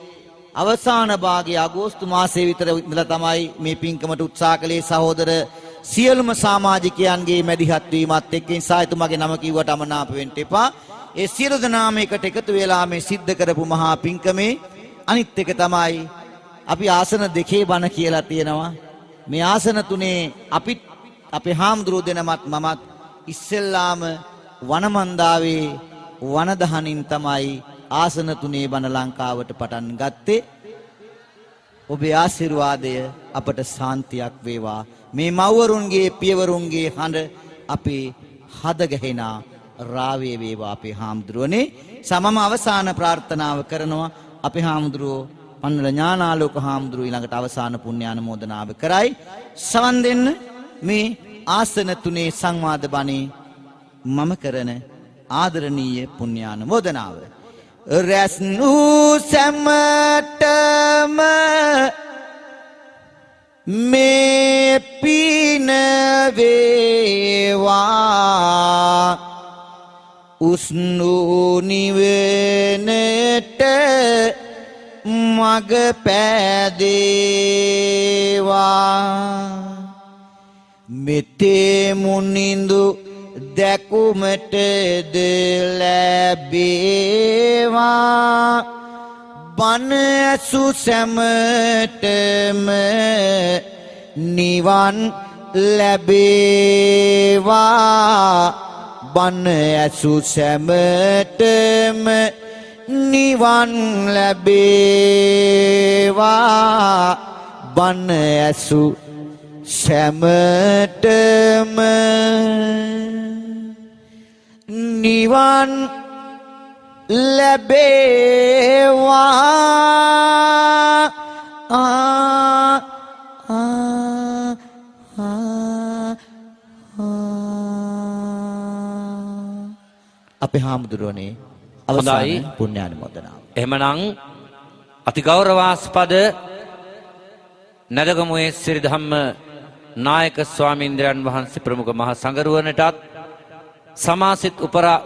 අවසාන භාගයේ අගෝස්තු මාසයේ විතර ඉඳලා තමයි මේ පින්කමට උත්සාහ කළේ. සහෝදර සියලුම සමාජිකයන්ගේ මැදිහත් වීමත් එක්ක නිසා එතුමාගේ නම කිව්වට අමනාප වෙන්න එපා. ඒ සියලු දෙනාම එකට එකතු වෙලා මේ සිද්ධ කරපු මහා පින්කමේ අනිත් එක තමයි අපි ආසන දෙකේ බණ කියලා තියෙනවා. මේ ආසන තුනේ අපිත් අපේ හාමුදුරුවෝ දෙනමත් මමත් ඉස්සෙල්ලාම වනමන්දාවේ වනදහනින් තමයි ආසන තුනේ බණ ලංකාවට පටන් ගත්තේ. ඔබේ ආශිර්වාදය අපට සාන්තියක් වේවා. මේ මව්වරුන්ගේ පියවරුන්ගේ හඬ අපේ හද ගැහෙනා රාවේ වේවා අපේ හාමුදුරුවනේ. සමම අවසාන ප්‍රාර්ථනාව කරනවා. අපේ හාමුදුරුවෝ පන්නල ඥානාලෝක හාමුදුරුවෝ ඊළඟට අවසාන පුණ්‍යානුමෝදනාව කරයි. සවන් දෙන්න මේ ආසන තුනේ සංවාද බණේ මම කරන ආදරණීය පුණ්‍යානුමෝදනාව. රැස් වූ සැමටම මේ පින වේවා උස්නු නිවෙනට මග පෑදේවා මෙතේ මුනිඳු දැකුමට ද ලැබේවා බණ ඇසු සැමටම නිවන් ලැබේවා බණ ඇසු සැමටම නිවන් ලැබේවා බණ ඇසු සැමටම නිවන් ලැබේවා අපේ හාමුදුරුවනේ අවසාන පුණ්‍යානුමෝදනාව. එහෙමනම් අතිගෞරවාස්පද නැදගමුවේ සිරිධම්ම නායක ස්වාමීන්ද්‍රයන් වහන්සේ ප්‍රමුඛ මහ සංඝරුවනටත් සමාසිත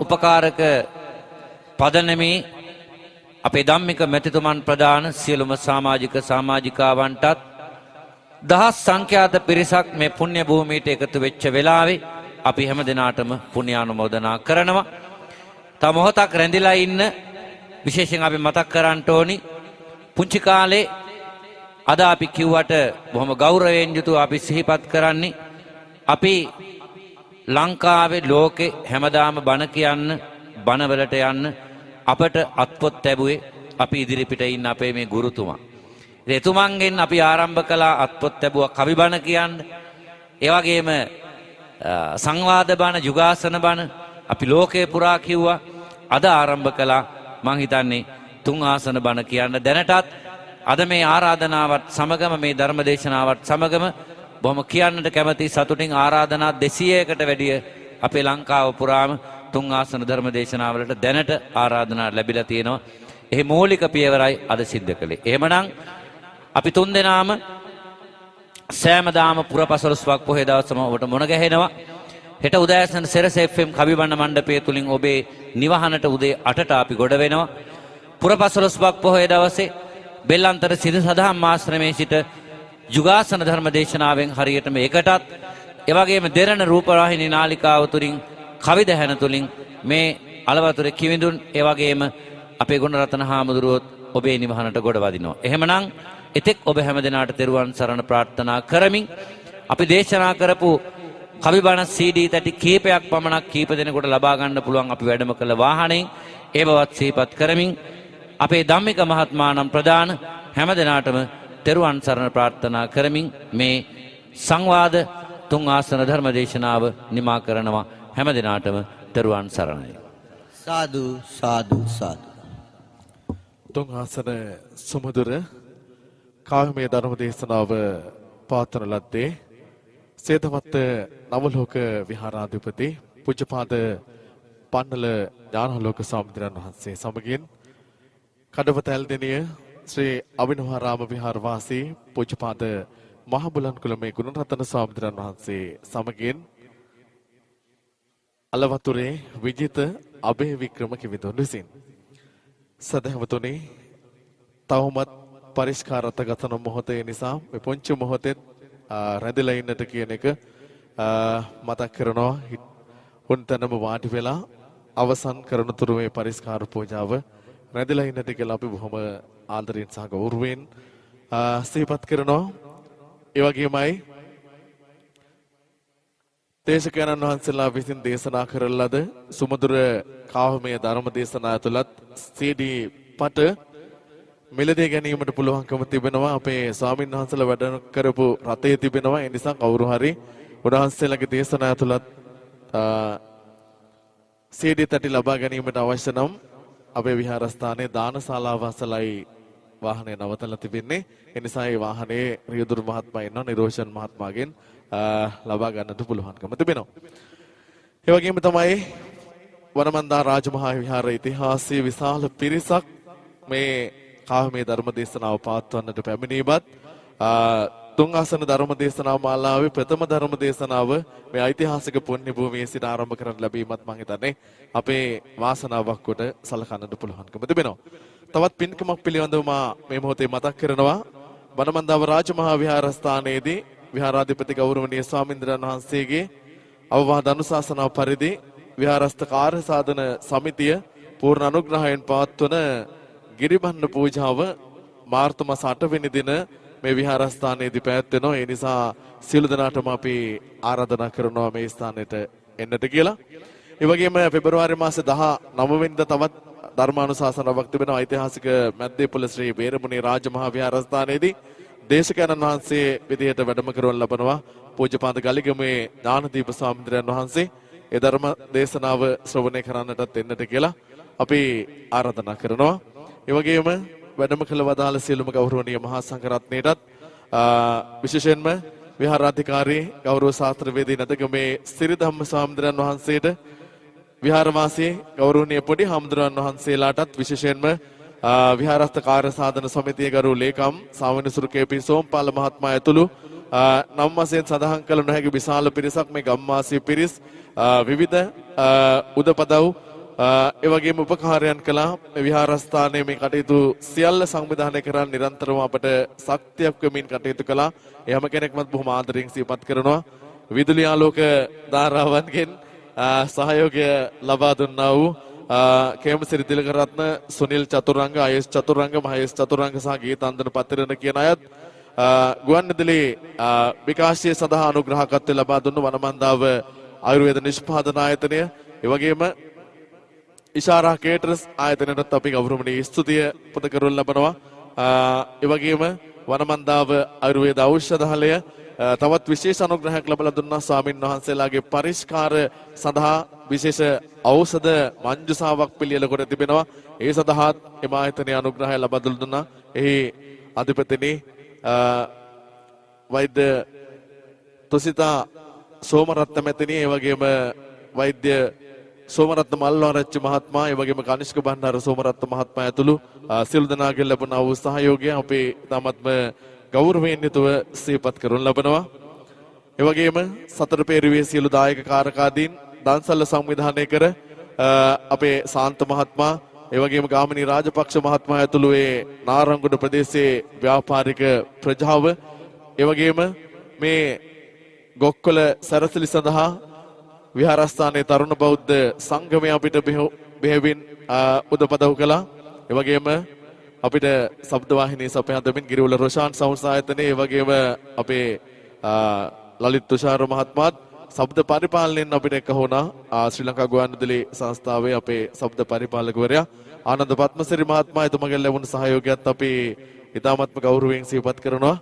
උපකාරක පදනමේ අපේ ධම්මික මැතිතුමන් ප්‍රදාන සියලුම සමාජික සමාජිකාවන්ටත් දහස් සංඛ්‍යාත පිරිසක් මේ පුණ්‍ය භූමියට එකතු වෙච්ච වෙලාවේ අපි හැම දිනාටම පුණ්‍යානුමෝදනා කරනවා. තව මොහොතක් රැඳිලා ඉන්න විශේෂයෙන් අපි මතක් කරන්න ඕනි පුංචි කාලේ අද අපි කිව්වට බොහොම ගෞරවයෙන් යුතුව අපි සිහිපත් කරන්නේ අපි ලංකාවේ ලෝකේ හැමදාම බණ කියන්න බණවලට යන්න අපට අත්පොත් ලැබුවේ අපි ඉදිරිපිට ඉන්න අපේ මේ ගුරුතුමා. එතුමන්ගෙන් අපි ආරම්භ කළා අත්පොත් ලැබුවා කවි බණ කියන්න. ඒ වගේම සංවාද බණ, යුගාසන බණ අපි ලෝකේ පුරා කිව්වා. අද ආරම්භ කළා මං හිතන්නේ තුන් ආසන බණ කියන්න. දැනටත් අද මේ ආරාධනාවත් සමගම මේ ධර්ම දේශනාවත් සමගම බොහොම කියන්නට කැමති සතුටින් ආරාධනා 200කට වැඩිය අපේ ලංකාව පුරාම තුන් ආසන ධර්ම දේශනාවලට දැනට ආරාධනා ලැබිලා තියෙනවා. එහි මූලික පියවරයි අද සිද්ධ කළේ. එහෙමනම් අපි තුන් දෙනාම සෑමදාම පුරපසළොස්වක් පොහේ දවසම ඔබට මුණ ගැහෙනවා. හෙට උදෑසන සෙරස FM කවිබණ්ඩ මණ්ඩපය තුලින් ඔබේ නිවහනට උදේ 8ට අපි ගොඩ වෙනවා. පුරපසළොස්වක් පොහේ දවසේ බෙල්ලන්තර සිද සදහම් ආශ්‍රමයේ සිට යුගාසන ධර්ම දේශනාවෙන් හරියටම එකටත් එවැගේම දෙරණ රූපවාහිනී නාලිකාව තුලින් කවි දහන තුලින් මේ අලවතුරේ කිවිඳුන් එවැගේම අපේ ගුණරත්න හාමුදුරුවොත් ඔබේ නිවහනට ගොඩ වදිනවා. එහෙමනම් එතෙක් ඔබ හැමදෙනාට තෙරුවන් සරණ ප්‍රාර්ථනා කරමින් අපි දේශනා කරපු කවිබණ CD තැටි කීපයක් පමණක් කීප දෙනෙකුට ලබා ගන්න පුළුවන් අපි වැඩම කළ වාහනයෙන් ඒ බවත් සිහිපත් කරමින් අපේ ධම්මික මහත්මයාණන් ප්‍රදාන හැමදෙනාටම තෙරුවන් සරණ ප්‍රාර්ථනා කරමින් මේ සංවාද තුන් ආසන ධර්ම දේශනාව නිමා කරනවා. හැමදෙනාටම තෙරුවන් සරණයි. සාදු සාදු සාදු. තුන් ආසන සුමధుර කාමයේ ධර්ම දේශනාව පාත්‍රන ලද්දේ සේතවත්ත නවලෝක විහාරාධිපති පූජ්‍යපාද පන්නල ඥානලෝක ස්වාමීන් වහන්සේ සමගින් කඩවත ඇල්දෙනිය ශ්‍රී අවිනවාරාම විහාර වාසී පූජ්‍යපාද මහබුලන්කුලමේ ගුණරත්න ස්වාමීන් වහන්සේ සමගින් අලවතුරේ විජිත අබේ වික්‍රම කිවිඳුන් විසින් සදහවතුනි තවමත් පරිස්කාරත ගතන මොහොතේ නිසා මේ පොන්චි මොහොතේ රැඳිලා ඉන්නට කියන එක මතක් කරනවා. උන්තනම වාඩි වෙලා අවසන් කරන තුරු මේ පරිස්කාර පූජාව රැඳිලා ඉන්නට කියලා අපි බොහොම ආදරයෙන් සහ ගෞරවයෙන් සිහිපත් කරනවා. ඒ වගේමයි දේශකයන්න් වහන්සේලා විසින් දේශනා කරන ලද සුමధుර කාමයේ ධර්ම දේශනා තුලත් CD පට මෙලදී ගැනීමට පුළුවන්කම තිබෙනවා. අපේ ස්වාමීන් වහන්සේලා වැඩ කරපු රතේ තිබෙනවා. ඒ නිසා කවුරු හරි උන්වහන්සේලාගේ දේශනා තුලත් CD තටි ලබා ගැනීමට අවශ්‍ය නම් අපේ විහාරස්ථානයේ දානශාලාව අසලයි වාහනේ නවතලා තිබෙන්නේ. ඒ නිසා මේ වාහනේ රියදුරු මහත්මයා ඉන්නවා නිරෝෂන් මහත්මයාගෙන් ලබා ගන්නට පුළුවන්කම තිබෙනවා. ඒ වගේම තමයි වනමන්දා රාජමහා විහාර ඉතිහාසයේ විශාල පිරිසක් මේ කාමයේ ධර්ම දේශනාව පවත්වන්නට පැමිණීමත් තුන් ආසන ධර්ම දේශනාව මාලාවේ ප්‍රථම ධර්ම දේශනාව මේ ඓතිහාසික පුණ්‍ය භූමියේ සිට ආරම්භ කරන්න ලැබීමත් මම හිතන්නේ අපේ වාසනාවක් කොට සලකන්නට පුළුවන්කම තිබෙනවා. තවත් පින්කමක් පිළිබඳව මේ මොහොතේ මතක් කරනවා. වනමන්දාව රාජමහා විහාරස්ථානයේදී විහාරාධිපති ගෞරවනීය ස්වාමීන්ද්‍රයන් වහන්සේගේ අවවාද අනුශාසනාව පරිදි විහාරස්ථ කාර්ය සාධන සමිතිය පූර්ණ අනුග්‍රහයෙන් පවත්වන ගිරිබන්න පූජාව මාර්තු මාස 8 වෙනි දින මේ විහාරස්ථානයේදී පැවැත්වෙනවා. ඒ නිසා සියලු දෙනාටම අපි ආරාධනා කරනවා මේ ස්ථානෙට එන්නට කියලා. ඒ වගේම පෙබරවාරි මාසේ 19 වෙනිදා තවත් ධර්මානුශාසනාවක් තිබෙනවා. ඓතිහාසික මැද්දේපොළ ශ්‍රී බේරමුණී රාජමහා විහාරස්ථානයේදී දේශකයන්න් වහන්සේ විදිහට වැඩම කරවන ලබනවා. පූජ්‍යපාද ගලිගමේ ඥානදීප ස්වාමීන් වහන්සේ ඒ ධර්ම දේශනාව ශ්‍රවණය කරන්නටත් එන්නට කියලා අපි ආරාධනා කරනවා. ඒ වගේම වැඩම කළ වදාළ සියලුම ගෞරවනීය මහා සංඝරත්නයටත් විශේෂයෙන්ම විහාරාධිකාරී ගෞරව ශාස්ත්‍රවේදී නදගමේ සිරිධම්ම ස්වාමීන් වහන්සේට විහාරවාසී ගෞරවනීය පොඩි හාමුදුරන් වහන්සේලාටත් විශේෂයෙන්ම විහාරස්ථ කාර්ය සාධන සමිතියේ ගරු ලේකම් සාමණේරසුරු කේ.පී. සෝම්පාල මහත්මයා ඇතුළු නම් වශයෙන් සඳහන් කළ නොහැකි විශාල පිරිසක් මේ ගම්වාසී පිරිස් විවිධ උදපදව් ඒ වගේම උපකාරයන් කළා. මේ විහාරස්ථානයේ මේ කටයුතු සියල්ල සංවිධානය කරන් නිරන්තරව අපට ශක්තියක් වෙමින් කටයුතු කළා. ඒ හැම කෙනෙක්මත් බොහොම ආදරයෙන් සිහිපත් කරනවා. විදුලි ආලෝක ධාරාවන්ගෙන් සහයෝගය ලබා දුන්නා වූ කේමසිරි තිලකරත්න, සුනිල් චතුරංග, අයස් චතුරංග, මහේස් චතුරංග සහ ගීතාන්දන පතිරණ කියන අයත් ගුවන්විදුලි විකාශය සඳහා අනුග්‍රහකත්වය ලබා දුන්නු වනමන්දාව ආයුර්වේද නිෂ්පාදන ආයතනය, ඒ වගේම ඉෂාරා කේටරර්ස් ආයතනයටත් අපි ගෞරවණීය ස්තුතිය පුද කරවන ලබනවා. ඒ වගේම වනමන්දාව ආයුර්වේද ඖෂධාලය තවත් විශේෂ අනුග්‍රහයක් ලබා දුන්නා. ස්වාමින් වහන්සේලාගේ පරිස්කාර සඳහා විශේෂ ඖෂධ මංජුසාවක් පිළියෙල කොට තිබෙනවා. ඒ සඳහා එම ආයතනයේ අනුග්‍රහය ලබා දුන්නා. එහි අධිපතිනි වෛද්‍ය තුසිතා සෝමරත්න මැතිණිය, ඒ වගේම වෛද්‍ය සෝමරත්න මල්වාරච්චි මහත්මයා, ඒ වගේම කනිෂ්ක බණ්ඩාර සෝමරත්න මහත්මයා ඇතුළු සියලු දෙනාගෙන් ලැබුණ වූ සහයෝගය අපේ තාමත්ම ගෞරවයෙන් යුතුව සිහිපත් කරනු ලබනවා. ඒ වගේම සතර පෙරවියේ සියලු දායක කාරකාදීන්, දන්සල්ල සංවිධානය කර අපේ සාන්ත මහත්මයා, ඒ වගේම ගාමිණී රාජපක්ෂ මහත්මයා ඇතුළු ඒ නාරංගුඩ ප්‍රදේශයේ ව්‍යාපාරික ප්‍රජාව, ඒ වගේම මේ ගොක්කොල සැරසිලි සඳහා විහාරස්ථානයේ තරුණ බෞද්ධ සංගමය අපිට බෙහෙවින් උදපදව් කළා. ඒ වගේම අපිට ශබ්ද වාහිනී සපයා දෙමින් ගිරිවල රොෂාන් සවුන්ඩ් ආයතනයේ, ඒ වගේම අපේ ලලිත් තුෂාර මහත්මයාත් ශබ්ද පරිපාලනයෙන් අපිට එක්ක වුණා. ශ්‍රී ලංකා ගුවන්විදුලි සංස්ථාවේ අපේ ශබ්ද පරිපාලකවරයා ආනන්ද පත්මසිරි මහත්මයා, එතුමගෙන් ලැබුණු සහයෝගයත් අපි ඉතාමත්ම ගෞරවයෙන් සිහිපත් කරනවා.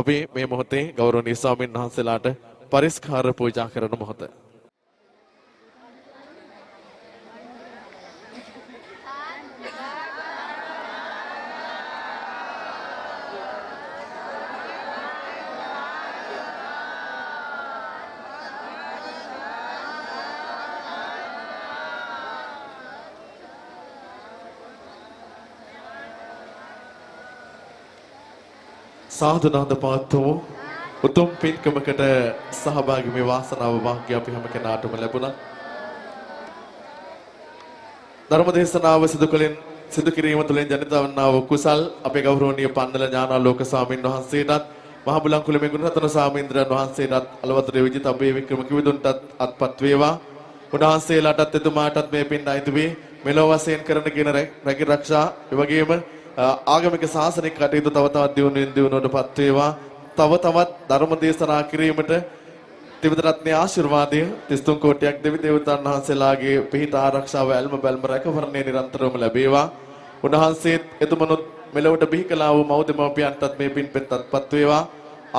අපි මේ මොහොතේ ගෞරවනීය ස්වාමීන් වහන්සේලාට පරිස්කාර පූජා කරන මොහොත. සාදුනාද පාත්වෝ උතුම් පින්කමකට සහභාගී මේ වාසනාව වාග්ය අපි හැම කෙනාටම ලැබුණා. ධර්ම දේශනාව සිදු කිරීම තුළින් ජනිත වන්නා වූ කුසල් අපේ ගෞරවනීය පන්නල ඥානාලෝක ස්වාමීන් වහන්සේටත්, මහ බුලන්කුල මෙගුණරතන ස්වාමීන්ද්‍රයන් වහන්සේටත්, අලවතුරේ විජිත අබේ වික්‍රම කිවිදුන්ටත් අත්පත් වේවා. උන්වහන්සේලාටත් එතුමාටත් මේ පින් අයිති වේ. මෙලොව වශයෙන් කරන කියන රැකී ආරක්ෂා, ඒ වගේම ආගමික ශාසනික කටයුතු තව තවත් දියුණුවටපත් වේවා. තව තවත් ධර්ම දේශනා කිරීමට ත්‍රිවිධ රත්නයේ ආශිර්වාදය 33 කෝටියක් දෙවි දේවතාවුන් වහන්සේලාගේ පිහිට ආරක්ෂාව ඇල්ම බැල්ම රැකවරණය නිරන්තරවම ලැබේවා. උන්වහන්සේත් එතුමනොත් මෙලොවට බිහි කළා වූ මෞදෙමෝපියන්ටත් මේ පින්පෙත් අත්පත් වේවා.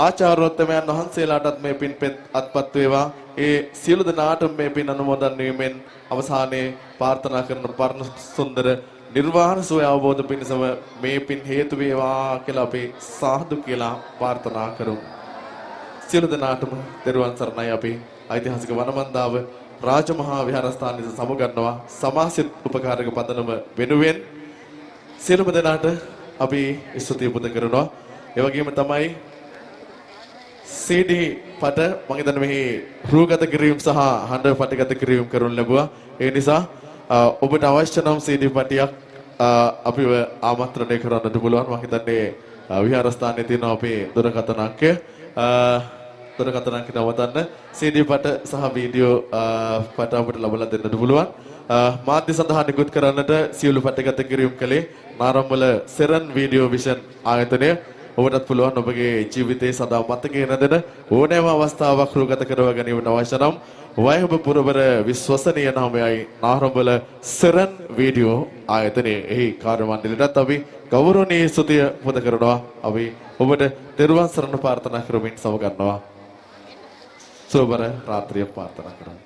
ආචාර්යෝත්තමයන් වහන්සේලාටත් මේ පින්පෙත් අත්පත් වේවා. ඒ සියලු දෙනාටම මේ පින් අනුමෝදන් වීමෙන් අවසානයේ ප්‍රාර්ථනා කරන පරණ සුන්දර නිර්වාණ සෝය අවබෝධ පිණිසම මේ පින් හේතු වේවා කියලා අපි සාදු කියලා ප්‍රාර්ථනා කරමු. සියලු දෙනාටම දරුවන් සරණයි. අපි ඓතිහාසික වනමන්දාව රාජමහා විහාරස්ථානයේ සමුගන්නවා. සමාසිත උපකාරක පදනම වෙනුවෙන් සියලුම දෙනාට අපි ස්තුති පුද කරනවා. ඒ වගේම තමයි CD පට මම හිතන්නේ මෙහි රූගත කිරීම සහ හඬ පටිගත කිරීම කරනු ලැබුවා. ඒ නිසා ඔබට අවශ්‍ය නම් CD පටියක් අපිව ආමන්ත්‍රණය කරන්නට පුළුවන්. මම හිතන්නේ විහාරස්ථානයේ තියෙන අපේ දුරකථන අංකය නවතන්න CD පට සහ වීඩියෝ පට අපිට ලබා දෙන්නට පුළුවන්. මාධ්‍ය සඳහා නිකුත් කරන්නට සියලු පටගත කිරීම කළේ නාරම්වල සෙරන් වීඩියෝ විෂන් ආයතනය. ඔබටත් පුළුවන් ඔබගේ ජීවිතයේ සදා මතකයේ නැදෙන ඕනෑම අවස්ථාවක් රූගත කරව ගැනීමට අවශ්‍ය නම් වයඹ පුරවර විශ්වසනීය නාමයයි නාරම්වල සෙරන් වීඩියෝ ආයතනයේ එහි කාර්ය මණ්ඩලයටත් අපි ගෞරවනීය ස්තුතිය පුද කරනවා. අපි ඔබට දරුවන් සරණ ප්‍රාර්ථනා කරමින් සමගන්නවා. සුබර රාත්‍රිය ප්‍රාර්ථනා කරමු.